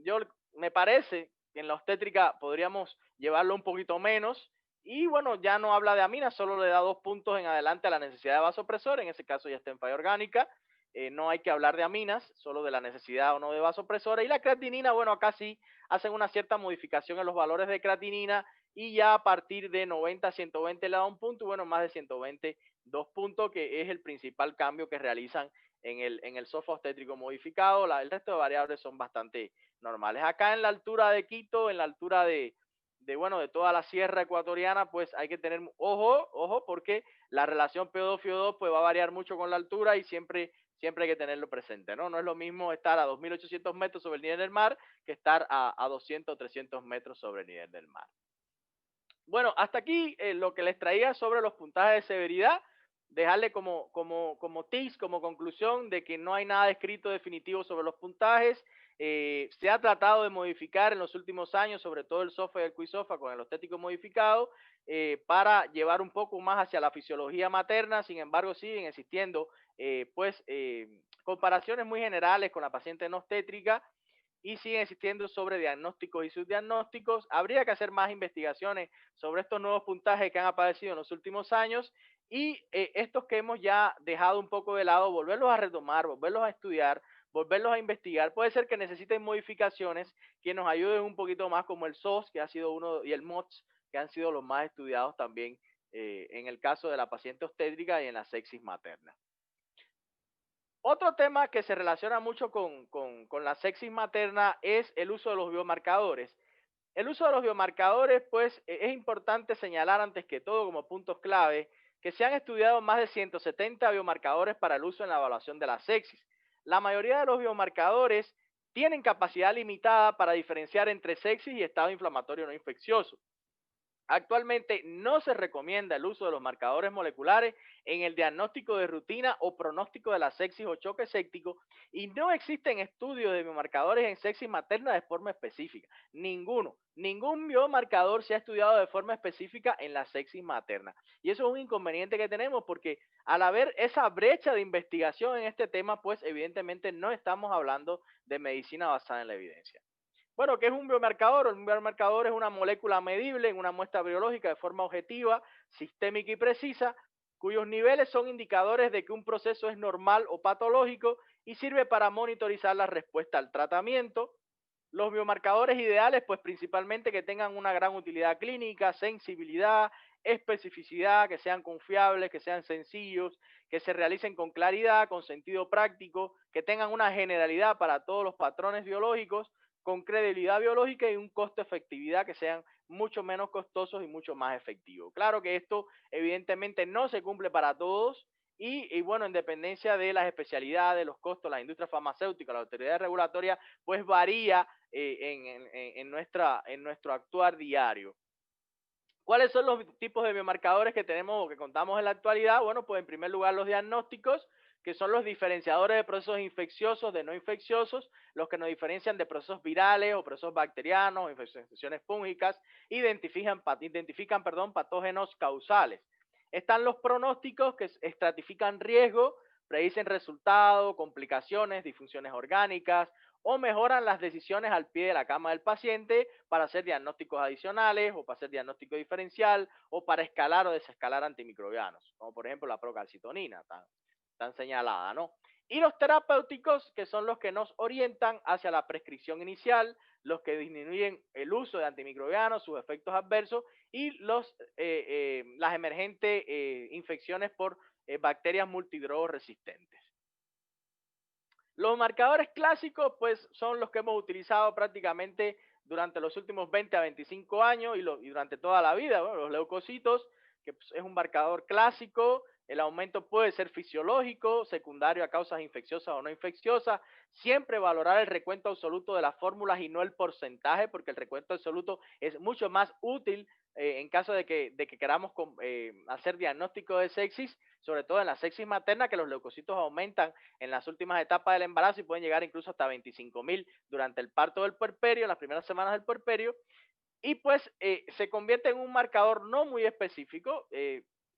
yo me parece que en la obstétrica podríamos llevarlo un poquito menos. Y bueno, ya no habla de aminas, solo le da 2 puntos en adelante a la necesidad de vasopresor, en ese caso ya está en falla orgánica. No hay que hablar de aminas, solo de la necesidad o no de vasopresora. Y la creatinina, bueno, acá sí hacen una cierta modificación en los valores de creatinina y ya a partir de 90 a 120 le da 1 punto y bueno, más de 120, 2 puntos, que es el principal cambio que realizan en el SOFA obstétrico modificado. El resto de variables son bastante normales. Acá en la altura de Quito, en la altura bueno, de toda la sierra ecuatoriana, pues hay que tener ojo, porque la relación PO2-FIO2 pues va a variar mucho con la altura y siempre hay que tenerlo presente, ¿no? No es lo mismo estar a 2.800 metros sobre el nivel del mar que estar a 200 o 300 metros sobre el nivel del mar. Bueno, hasta aquí lo que les traía sobre los puntajes de severidad. Dejarle como tips, como conclusión, de que no hay nada escrito definitivo sobre los puntajes. Se ha tratado de modificar en los últimos años, sobre todo el SOFA y el Quick SOFA con el obstétrico modificado, para llevar un poco más hacia la fisiología materna. Sin embargo, siguen existiendo comparaciones muy generales con la paciente no obstétrica y siguen existiendo sobre diagnósticos y subdiagnósticos. Habría que hacer más investigaciones sobre estos nuevos puntajes que han aparecido en los últimos años y estos que hemos ya dejado un poco de lado, volverlos a retomar, volverlos a estudiar, volverlos a investigar. Puede ser que necesiten modificaciones que nos ayuden un poquito más, como el SOS, que ha sido uno, y el MOTS, que han sido los más estudiados también en el caso de la paciente obstétrica y en la sepsis materna. Otro tema que se relaciona mucho con la sepsis materna es el uso de los biomarcadores. El uso de los biomarcadores, pues, es importante señalar antes que todo como puntos clave que se han estudiado más de 170 biomarcadores para el uso en la evaluación de la sepsis. La mayoría de los biomarcadores tienen capacidad limitada para diferenciar entre sepsis y estado inflamatorio no infeccioso. Actualmente no se recomienda el uso de los marcadores moleculares en el diagnóstico de rutina o pronóstico de la sepsis o choque séptico y no existen estudios de biomarcadores en sepsis materna de forma específica. Ningún biomarcador se ha estudiado de forma específica en la sepsis materna. Y eso es un inconveniente que tenemos porque al haber esa brecha de investigación en este tema, pues evidentemente no estamos hablando de medicina basada en la evidencia. Bueno, ¿qué es un biomarcador? Un biomarcador es una molécula medible en una muestra biológica de forma objetiva, sistémica y precisa, cuyos niveles son indicadores de que un proceso es normal o patológico y sirve para monitorizar la respuesta al tratamiento. Los biomarcadores ideales, pues principalmente que tengan una gran utilidad clínica, sensibilidad, especificidad, que sean confiables, que sean sencillos, que se realicen con claridad, con sentido práctico, que tengan una generalidad para todos los patrones biológicos, con credibilidad biológica y un costo-efectividad que sean mucho menos costosos y mucho más efectivos. Claro que esto evidentemente no se cumple para todos y bueno, en dependencia de las especialidades, los costos, las industrias farmacéuticas, las autoridades regulatorias, pues varía en nuestro actuar diario. ¿Cuáles son los tipos de biomarcadores que tenemos o que contamos en la actualidad? Bueno, pues en primer lugar los diagnósticos, que son los diferenciadores de procesos infecciosos de no infecciosos, los que nos diferencian de procesos virales o procesos bacterianos, infecciones fúngicas, identifican patógenos causales. Están los pronósticos que estratifican riesgo, predicen resultados, complicaciones, disfunciones orgánicas, o mejoran las decisiones al pie de la cama del paciente para hacer diagnósticos adicionales o para hacer diagnóstico diferencial o para escalar o desescalar antimicrobianos, como por ejemplo la procalcitonina, tan señalada, ¿no? Y los terapéuticos, que son los que nos orientan hacia la prescripción inicial, los que disminuyen el uso de antimicrobianos, sus efectos adversos y las emergentes infecciones por bacterias multidrogos resistentes. Los marcadores clásicos, pues, son los que hemos utilizado prácticamente durante los últimos 20 a 25 años y durante toda la vida. Bueno, los leucocitos, que pues, es un marcador clásico. El aumento puede ser fisiológico, secundario a causas infecciosas o no infecciosas. Siempre valorar el recuento absoluto de las fórmulas y no el porcentaje, porque el recuento absoluto es mucho más útil en caso de que queramos hacer diagnóstico de sepsis, sobre todo en la sepsis materna, que los leucocitos aumentan en las últimas etapas del embarazo y pueden llegar incluso hasta 25.000 durante el parto del puerperio, en las primeras semanas del puerperio, y pues se convierte en un marcador no muy específico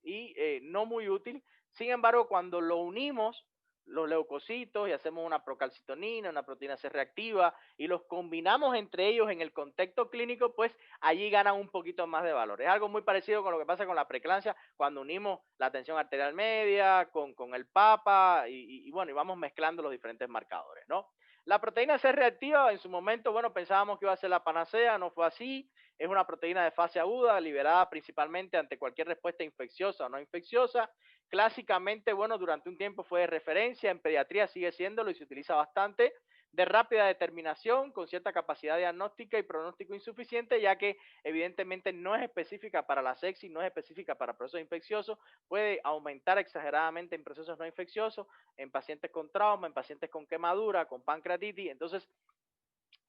y no muy útil. Sin embargo, cuando lo unimos los leucocitos y hacemos una procalcitonina, una proteína C reactiva y los combinamos entre ellos en el contexto clínico, pues allí ganan un poquito más de valor. Es algo muy parecido con lo que pasa con la preeclampsia cuando unimos la tensión arterial media con el PAPA y bueno, y vamos mezclando los diferentes marcadores, ¿no? La proteína C reactiva, en su momento, bueno, pensábamos que iba a ser la panacea, no fue así. Es una proteína de fase aguda, liberada principalmente ante cualquier respuesta infecciosa o no infecciosa. Clásicamente, bueno, durante un tiempo fue de referencia, en pediatría sigue siéndolo y se utiliza bastante, de rápida determinación, con cierta capacidad diagnóstica y pronóstico insuficiente, ya que evidentemente no es específica para la sepsis, no es específica para procesos infecciosos, puede aumentar exageradamente en procesos no infecciosos, en pacientes con trauma, en pacientes con quemadura, con pancreatitis. Entonces,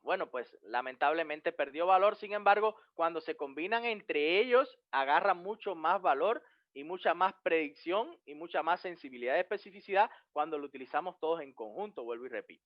bueno, pues lamentablemente perdió valor. Sin embargo, cuando se combinan entre ellos, agarra mucho más valor y mucha más predicción y mucha más sensibilidad de especificidad cuando lo utilizamos todos en conjunto, vuelvo y repito.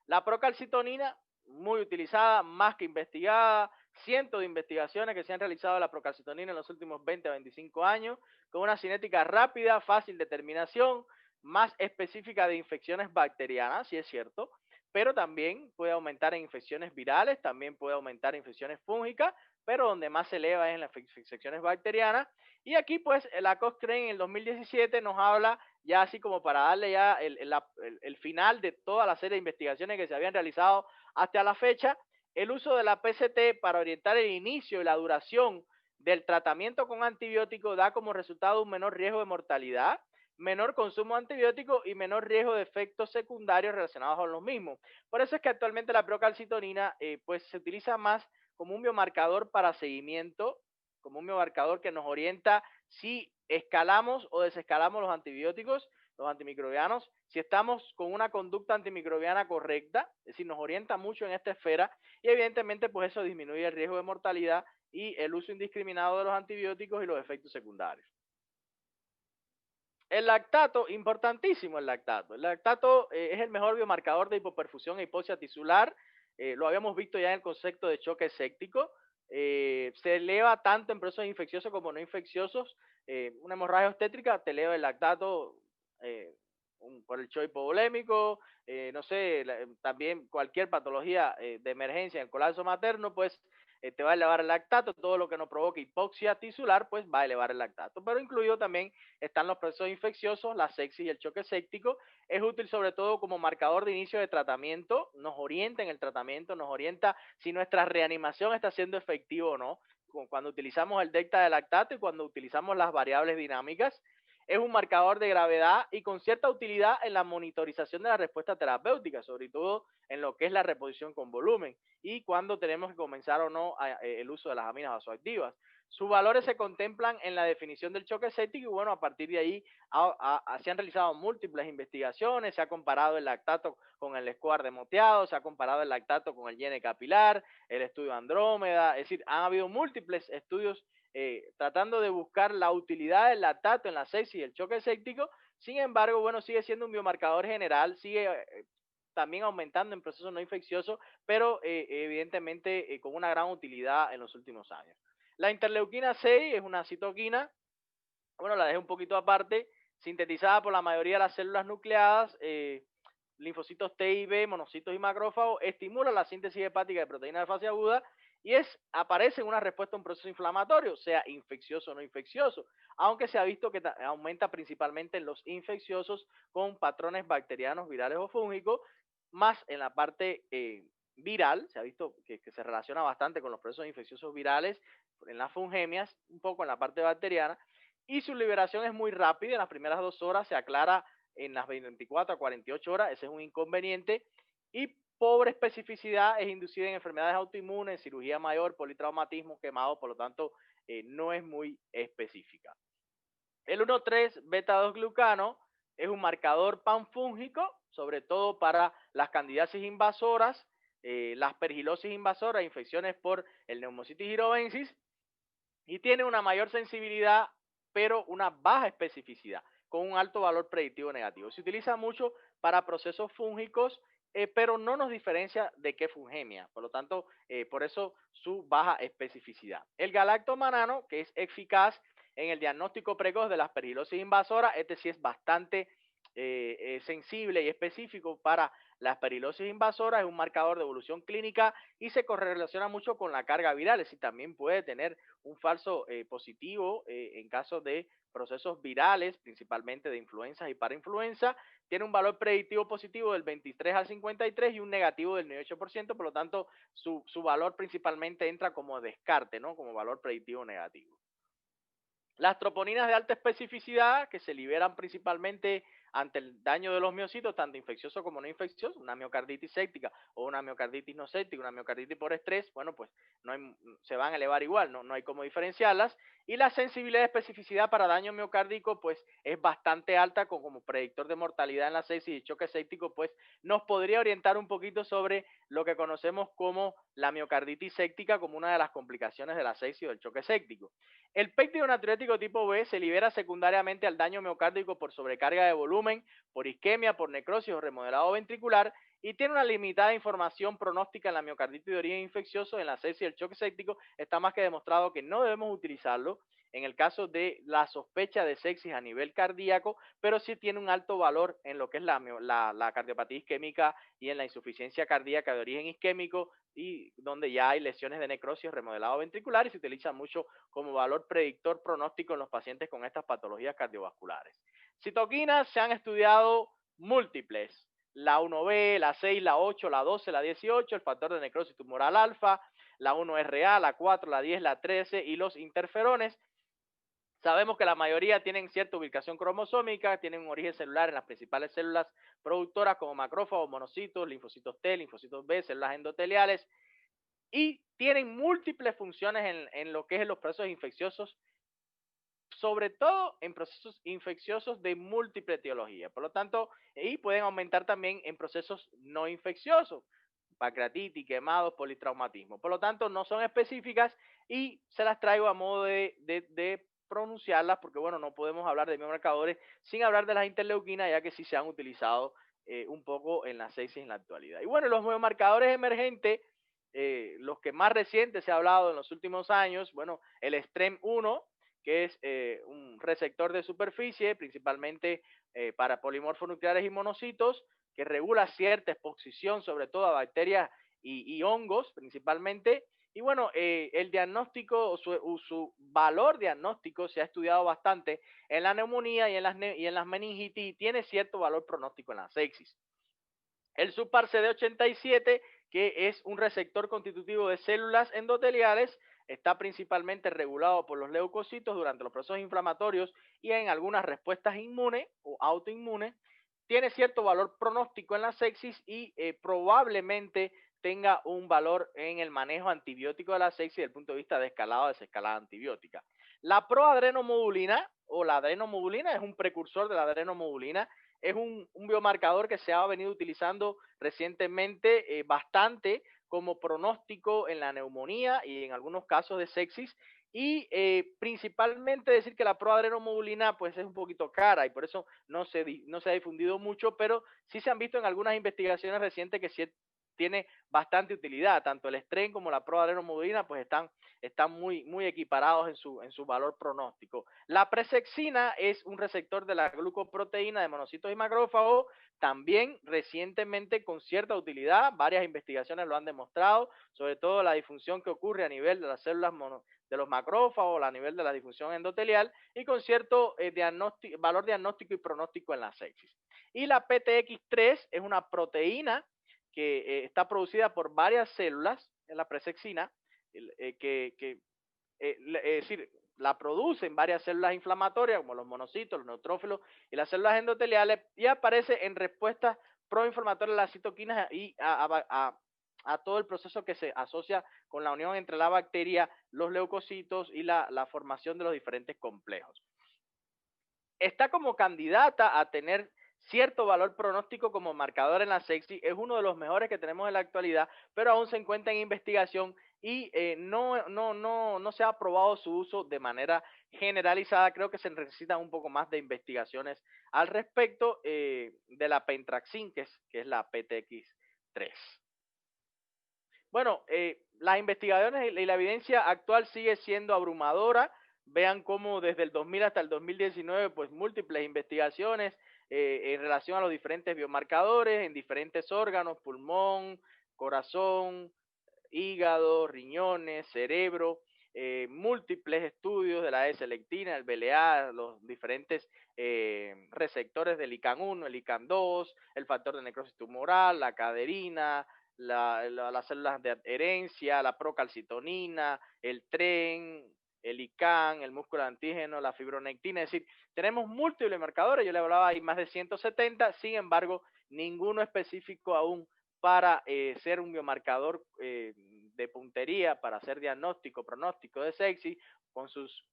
La procalcitonina, muy utilizada, más que investigada, cientos de investigaciones que se han realizado de la procalcitonina en los últimos 20 a 25 años, con una cinética rápida, fácil determinación, más específica de infecciones bacterianas, si es cierto, pero también puede aumentar en infecciones virales, también puede aumentar en infecciones fúngicas, pero donde más se eleva es en las infecciones bacterianas. Y aquí pues la Cochrane en el 2017 nos habla ya así como para darle ya el final de toda la serie de investigaciones que se habían realizado hasta la fecha, el uso de la PCT para orientar el inicio y la duración del tratamiento con antibióticos da como resultado un menor riesgo de mortalidad, menor consumo de antibióticos y menor riesgo de efectos secundarios relacionados con los mismos. Por eso es que actualmente la procalcitonina pues se utiliza más como un biomarcador para seguimiento, como un biomarcador que nos orienta si escalamos o desescalamos los antibióticos, los antimicrobianos, si estamos con una conducta antimicrobiana correcta, es decir, nos orienta mucho en esta esfera y evidentemente pues eso disminuye el riesgo de mortalidad y el uso indiscriminado de los antibióticos y los efectos secundarios. El lactato, importantísimo el lactato. El lactato es el mejor biomarcador de hipoperfusión e hipoxia tisular. Lo habíamos visto ya en el concepto de choque séptico. Se eleva tanto en procesos infecciosos como no infecciosos. Una hemorragia obstétrica te eleva el lactato por el shock hipovolémico, no sé, también cualquier patología de emergencia en el colapso materno, pues te va a elevar el lactato, todo lo que nos provoque hipoxia tisular, pues va a elevar el lactato. Pero incluido también están los procesos infecciosos, la sepsis y el choque séptico. Es útil sobre todo como marcador de inicio de tratamiento, nos orienta en el tratamiento, nos orienta si nuestra reanimación está siendo efectiva o no. cuando utilizamos el delta de lactato y cuando utilizamos las variables dinámicas. Es un marcador de gravedad y con cierta utilidad en la monitorización de la respuesta terapéutica, sobre todo en lo que es la reposición con volumen y cuando tenemos que comenzar o no el uso de las aminas vasoactivas. Sus valores se contemplan en la definición del choque séptico y bueno, a partir de ahí se han realizado múltiples investigaciones, se ha comparado el lactato con el score de moteado, se ha comparado el lactato con el hiene capilar, el estudio Andrómeda, es decir, han habido múltiples estudios tratando de buscar la utilidad del lactato en la sepsis y el choque séptico. Sin embargo, bueno, sigue siendo un biomarcador general, sigue también aumentando en procesos no infecciosos, pero evidentemente con una gran utilidad en los últimos años. La interleuquina 6 es una citoquina, bueno, la dejé un poquito aparte, sintetizada por la mayoría de las células nucleadas, linfocitos T y B, monocitos y macrófagos, estimula la síntesis hepática de proteína de fase aguda y aparece en una respuesta a un proceso inflamatorio, sea infeccioso o no infeccioso, aunque se ha visto que aumenta principalmente en los infecciosos con patrones bacterianos, virales o fúngicos, más en la parte viral, se ha visto que se relaciona bastante con los procesos infecciosos virales, en las fungemias, un poco en la parte bacteriana, y su liberación es muy rápida, en las primeras 2 horas se aclara en las 24 a 48 horas, ese es un inconveniente, y pobre especificidad es inducida en enfermedades autoinmunes, cirugía mayor, politraumatismo, quemado, por lo tanto no es muy específica. El 1,3 beta-2-glucano es un marcador panfúngico, sobre todo para las candidiasis invasoras, las aspergilosis invasoras, infecciones por el Pneumocystis jirovensis, y tiene una mayor sensibilidad, pero una baja especificidad, con un alto valor predictivo negativo. Se utiliza mucho para procesos fúngicos, pero no nos diferencia de qué fungemia, por lo tanto, por eso su baja especificidad. El galactomanano, que es eficaz en el diagnóstico precoz de la aspergilosis invasora, este sí es bastante sensible y específico para la aspergilosis invasora, es un marcador de evolución clínica y se correlaciona mucho con la carga viral, es decir, también puede tener un falso positivo en caso de procesos virales, principalmente de influenza y parainfluenza. Tiene un valor predictivo positivo del 23 al 53 y un negativo del 98%, por lo tanto, su valor principalmente entra como descarte, ¿no? Como valor predictivo negativo. Las troponinas de alta especificidad, que se liberan principalmente ante el daño de los miocitos, tanto infeccioso como no infeccioso, una miocarditis séptica o una miocarditis no séptica, una miocarditis por estrés, bueno, pues se van a elevar igual, no hay cómo diferenciarlas. Y la sensibilidad de especificidad para daño miocárdico, pues es bastante alta, como predictor de mortalidad en la sepsis y choque séptico, pues nos podría orientar un poquito sobre lo que conocemos como la miocarditis séptica, como una de las complicaciones de la sepsis o del choque séptico. El péptido natriurético tipo B se libera secundariamente al daño miocárdico por sobrecarga de volumen, por isquemia, por necrosis o remodelado ventricular y tiene una limitada información pronóstica en la miocarditis de origen infeccioso. En la sepsis y el choque séptico está más que demostrado que no debemos utilizarlo en el caso de la sospecha de sepsis a nivel cardíaco, pero sí tiene un alto valor en lo que es la cardiopatía isquémica y en la insuficiencia cardíaca de origen isquémico, y donde ya hay lesiones de necrosis o remodelado ventricular y se utiliza mucho como valor predictor pronóstico en los pacientes con estas patologías cardiovasculares. Citoquinas se han estudiado múltiples, la 1B, la 6, la 8, la 12, la 18, el factor de necrosis tumoral alfa, la 1RA, la 4, la 10, la 13 y los interferones. Sabemos que la mayoría tienen cierta ubicación cromosómica, tienen un origen celular en las principales células productoras como macrófagos, monocitos, linfocitos T, linfocitos B, células endoteliales, y tienen múltiples funciones en lo que es los procesos infecciosos, sobre todo en procesos infecciosos de múltiple etiología. Por lo tanto, y pueden aumentar también en procesos no infecciosos, pancreatitis, quemados, politraumatismo. Por lo tanto, no son específicas y se las traigo a modo de pronunciarlas, porque bueno, no podemos hablar de biomarcadores sin hablar de las interleuquinas, ya que sí se han utilizado un poco en la sepsis en la actualidad. Y bueno, los biomarcadores emergentes, los que más recientes se ha hablado en los últimos años, bueno, el STREM1, que es un receptor de superficie, principalmente para polimorfos nucleares y monocitos, que regula cierta exposición, sobre todo a bacterias y hongos principalmente. Y bueno, el diagnóstico, su valor diagnóstico se ha estudiado bastante en la neumonía y en las meningitis, y tiene cierto valor pronóstico en la sepsis. El subpar CD87, que es un receptor constitutivo de células endoteliales, está principalmente regulado por los leucocitos durante los procesos inflamatorios y en algunas respuestas inmunes o autoinmunes. Tiene cierto valor pronóstico en la sepsis y probablemente tenga un valor en el manejo antibiótico de la sepsis desde el punto de vista de escalada o desescalada antibiótica. La proadrenomodulina o la adrenomodulina es un precursor de la adrenomodulina, es un biomarcador que se ha venido utilizando recientemente bastante como pronóstico en la neumonía y en algunos casos de sepsis, y principalmente decir que la proadrenomodulina pues es un poquito cara y por eso no se ha difundido mucho, pero sí se han visto en algunas investigaciones recientes que sí tiene bastante utilidad. Tanto el estren como la proadrenomodulina pues están muy equiparados en su valor pronóstico. La presexina es un receptor de la glucoproteína de monocitos y macrófagos, también recientemente con cierta utilidad. Varias investigaciones lo han demostrado, sobre todo la disfunción que ocurre a nivel de las células de los macrófagos, a nivel de la disfunción endotelial, y con cierto valor diagnóstico y pronóstico en la sepsis. Y la PTX3 es una proteína que está producida por varias células en la presexina, es decir, la producen varias células inflamatorias como los monocitos, los neutrófilos y las células endoteliales, y aparece en respuestas proinflamatorias a las citoquinas y a todo el proceso que se asocia con la unión entre la bacteria, los leucocitos y la formación de los diferentes complejos. Está como candidata a tener cierto valor pronóstico como marcador en la sepsis, es uno de los mejores que tenemos en la actualidad, pero aún se encuentra en investigación y no se ha aprobado su uso de manera generalizada. Creo que se necesitan un poco más de investigaciones al respecto de la pentraxin, que es la PTX3. Bueno, las investigaciones y la evidencia actual sigue siendo abrumadora. Vean cómo desde el 2000 hasta el 2019, pues múltiples investigaciones en relación a los diferentes biomarcadores en diferentes órganos, pulmón, corazón, hígado, riñones, cerebro, múltiples estudios de la E-selectina, el BLA, los diferentes receptores del ICAN1, el ICAN2, el factor de necrosis tumoral, la caderina, las células de adherencia, la procalcitonina, el TREN, el ICAN, el músculo antígeno, la fibronectina. Es decir, tenemos múltiples marcadores, yo le hablaba, hay más de 170, sin embargo, ninguno específico aún para ser un biomarcador de puntería, para hacer diagnóstico, pronóstico de sepsis, con sus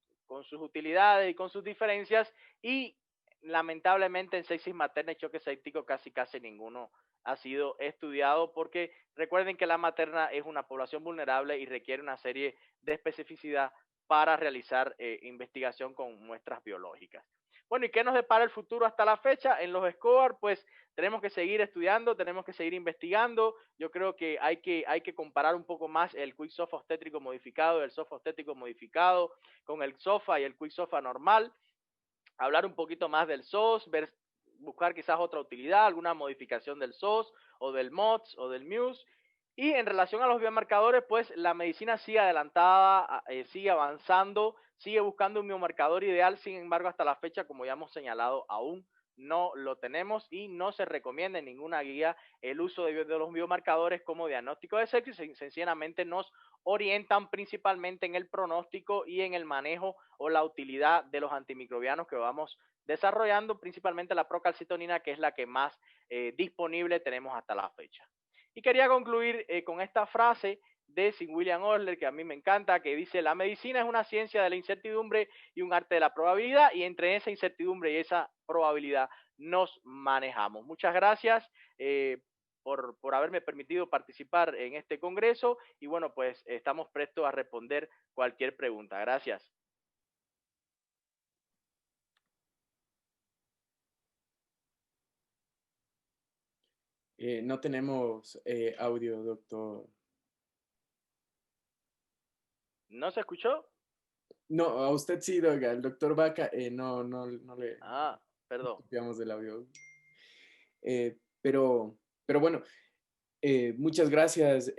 utilidades y con sus diferencias, y lamentablemente en sepsis materna y choque séptico casi ninguno ha sido estudiado, porque recuerden que la materna es una población vulnerable y requiere una serie de especificidad para realizar investigación con muestras biológicas. Bueno, ¿y qué nos depara el futuro hasta la fecha? En los SCOAR, pues tenemos que seguir estudiando, tenemos que seguir investigando. Yo creo que hay que comparar un poco más el QuickSOFA obstétrico modificado y el SOFA obstétrico modificado con el SOFA y el QuickSOFA normal. Hablar un poquito más del SOS, buscar quizás otra utilidad, alguna modificación del SOS o del MODS o del MUSE. Y en relación a los biomarcadores, pues la medicina sigue adelantada, sigue avanzando, sigue buscando un biomarcador ideal. Sin embargo, hasta la fecha, como ya hemos señalado, aún no lo tenemos y no se recomienda en ninguna guía el uso de los biomarcadores como diagnóstico de sepsis. Sencillamente nos orientan principalmente en el pronóstico y en el manejo o la utilidad de los antimicrobianos que vamos desarrollando, principalmente la procalcitonina, que es la que más disponible tenemos hasta la fecha. Y quería concluir con esta frase de Sir William Osler, que a mí me encanta, que dice: la medicina es una ciencia de la incertidumbre y un arte de la probabilidad, y entre esa incertidumbre y esa probabilidad nos manejamos. Muchas gracias por haberme permitido participar en este congreso, y bueno, pues estamos prestos a responder cualquier pregunta. Gracias. No tenemos audio, doctor. ¿No se escuchó? No, a usted sí, doga. El doctor Vaca, no le Perdón. copiamos del audio. Pero bueno, muchas gracias,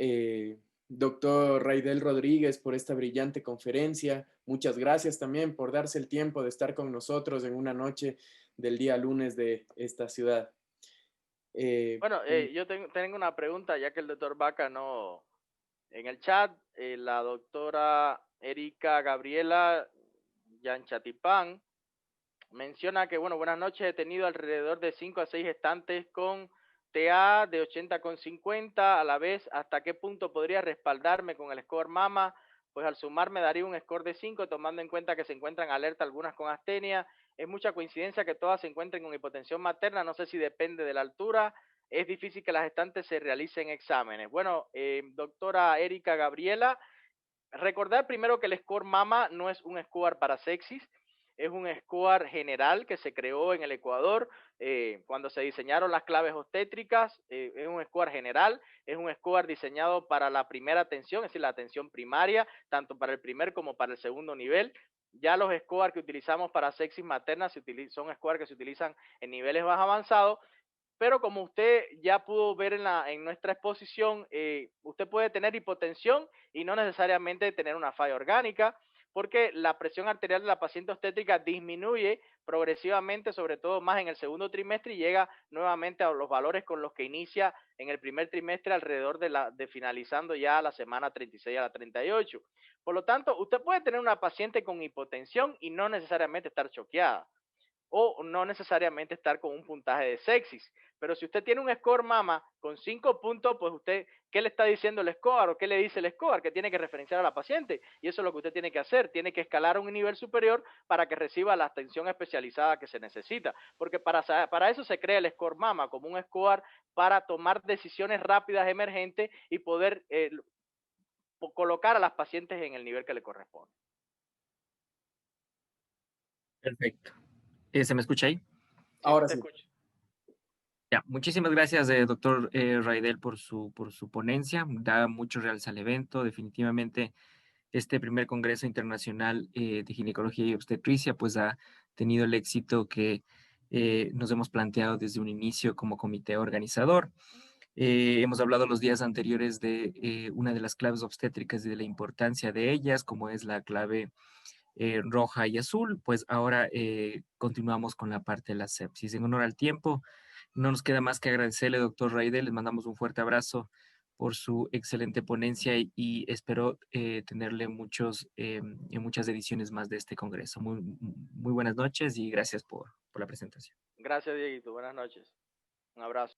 doctor Raidel Rodríguez, por esta brillante conferencia. Muchas gracias también por darse el tiempo de estar con nosotros en una noche del día lunes de esta ciudad. Bueno, yo tengo una pregunta, ya que el doctor Vaca no En el chat, la doctora Erika Gabriela Yanchatipán menciona que, bueno, buenas noches, he tenido alrededor de 5 a 6 estantes con TA de 80,50 a la vez. ¿Hasta qué punto podría respaldarme con el score MAMA? Pues al sumar me daría un score de 5, tomando en cuenta que se encuentran alerta algunas con astenia. Es mucha coincidencia que todas se encuentren con hipotensión materna, no sé si depende de la altura. Es difícil que las estantes se realicen exámenes. Bueno, doctora Erika Gabriela, recordar primero que el score MAMA no es un score para sexis, es un score general que se creó en el Ecuador cuando se diseñaron las claves obstétricas. Es un score general, es un score diseñado para la primera atención, es decir, la atención primaria, tanto para el primer como para el segundo nivel. Ya los scores que utilizamos para sexis materna son scores que se utilizan en niveles más avanzados, pero como usted ya pudo ver en nuestra exposición, usted puede tener hipotensión y no necesariamente tener una falla orgánica, porque la presión arterial de la paciente obstétrica disminuye progresivamente, sobre todo más en el segundo trimestre, y llega nuevamente a los valores con los que inicia en el primer trimestre, alrededor de finalizando ya la semana 36 a la 38. Por lo tanto, usted puede tener una paciente con hipotensión y no necesariamente estar choqueada, o no necesariamente estar con un puntaje de sexis. Pero si usted tiene un score mama con 5 puntos, pues usted, ¿qué le está diciendo el score o qué le dice el score? Que tiene que referenciar a la paciente. Y eso es lo que usted tiene que hacer. Tiene que escalar a un nivel superior para que reciba la atención especializada que se necesita. Porque para eso se crea el score mama, como un score para tomar decisiones rápidas, emergentes, y poder colocar a las pacientes en el nivel que le corresponde. Perfecto. ¿Se me escucha ahí? Ahora sí. Ya, muchísimas gracias, doctor Raidel, por su ponencia. Da mucho realce al evento. Definitivamente, este primer Congreso Internacional de Ginecología y Obstetricia pues ha tenido el éxito que nos hemos planteado desde un inicio como comité organizador. Hemos hablado los días anteriores de una de las claves obstétricas y de la importancia de ellas, como es la clave roja y azul. Pues ahora continuamos con la parte de la sepsis. En honor al tiempo, no nos queda más que agradecerle, doctor Raidel. Les mandamos un fuerte abrazo por su excelente ponencia y espero tenerle en muchas ediciones más de este congreso. Muy buenas noches y gracias por la presentación. Gracias, Dieguito. Buenas noches. Un abrazo.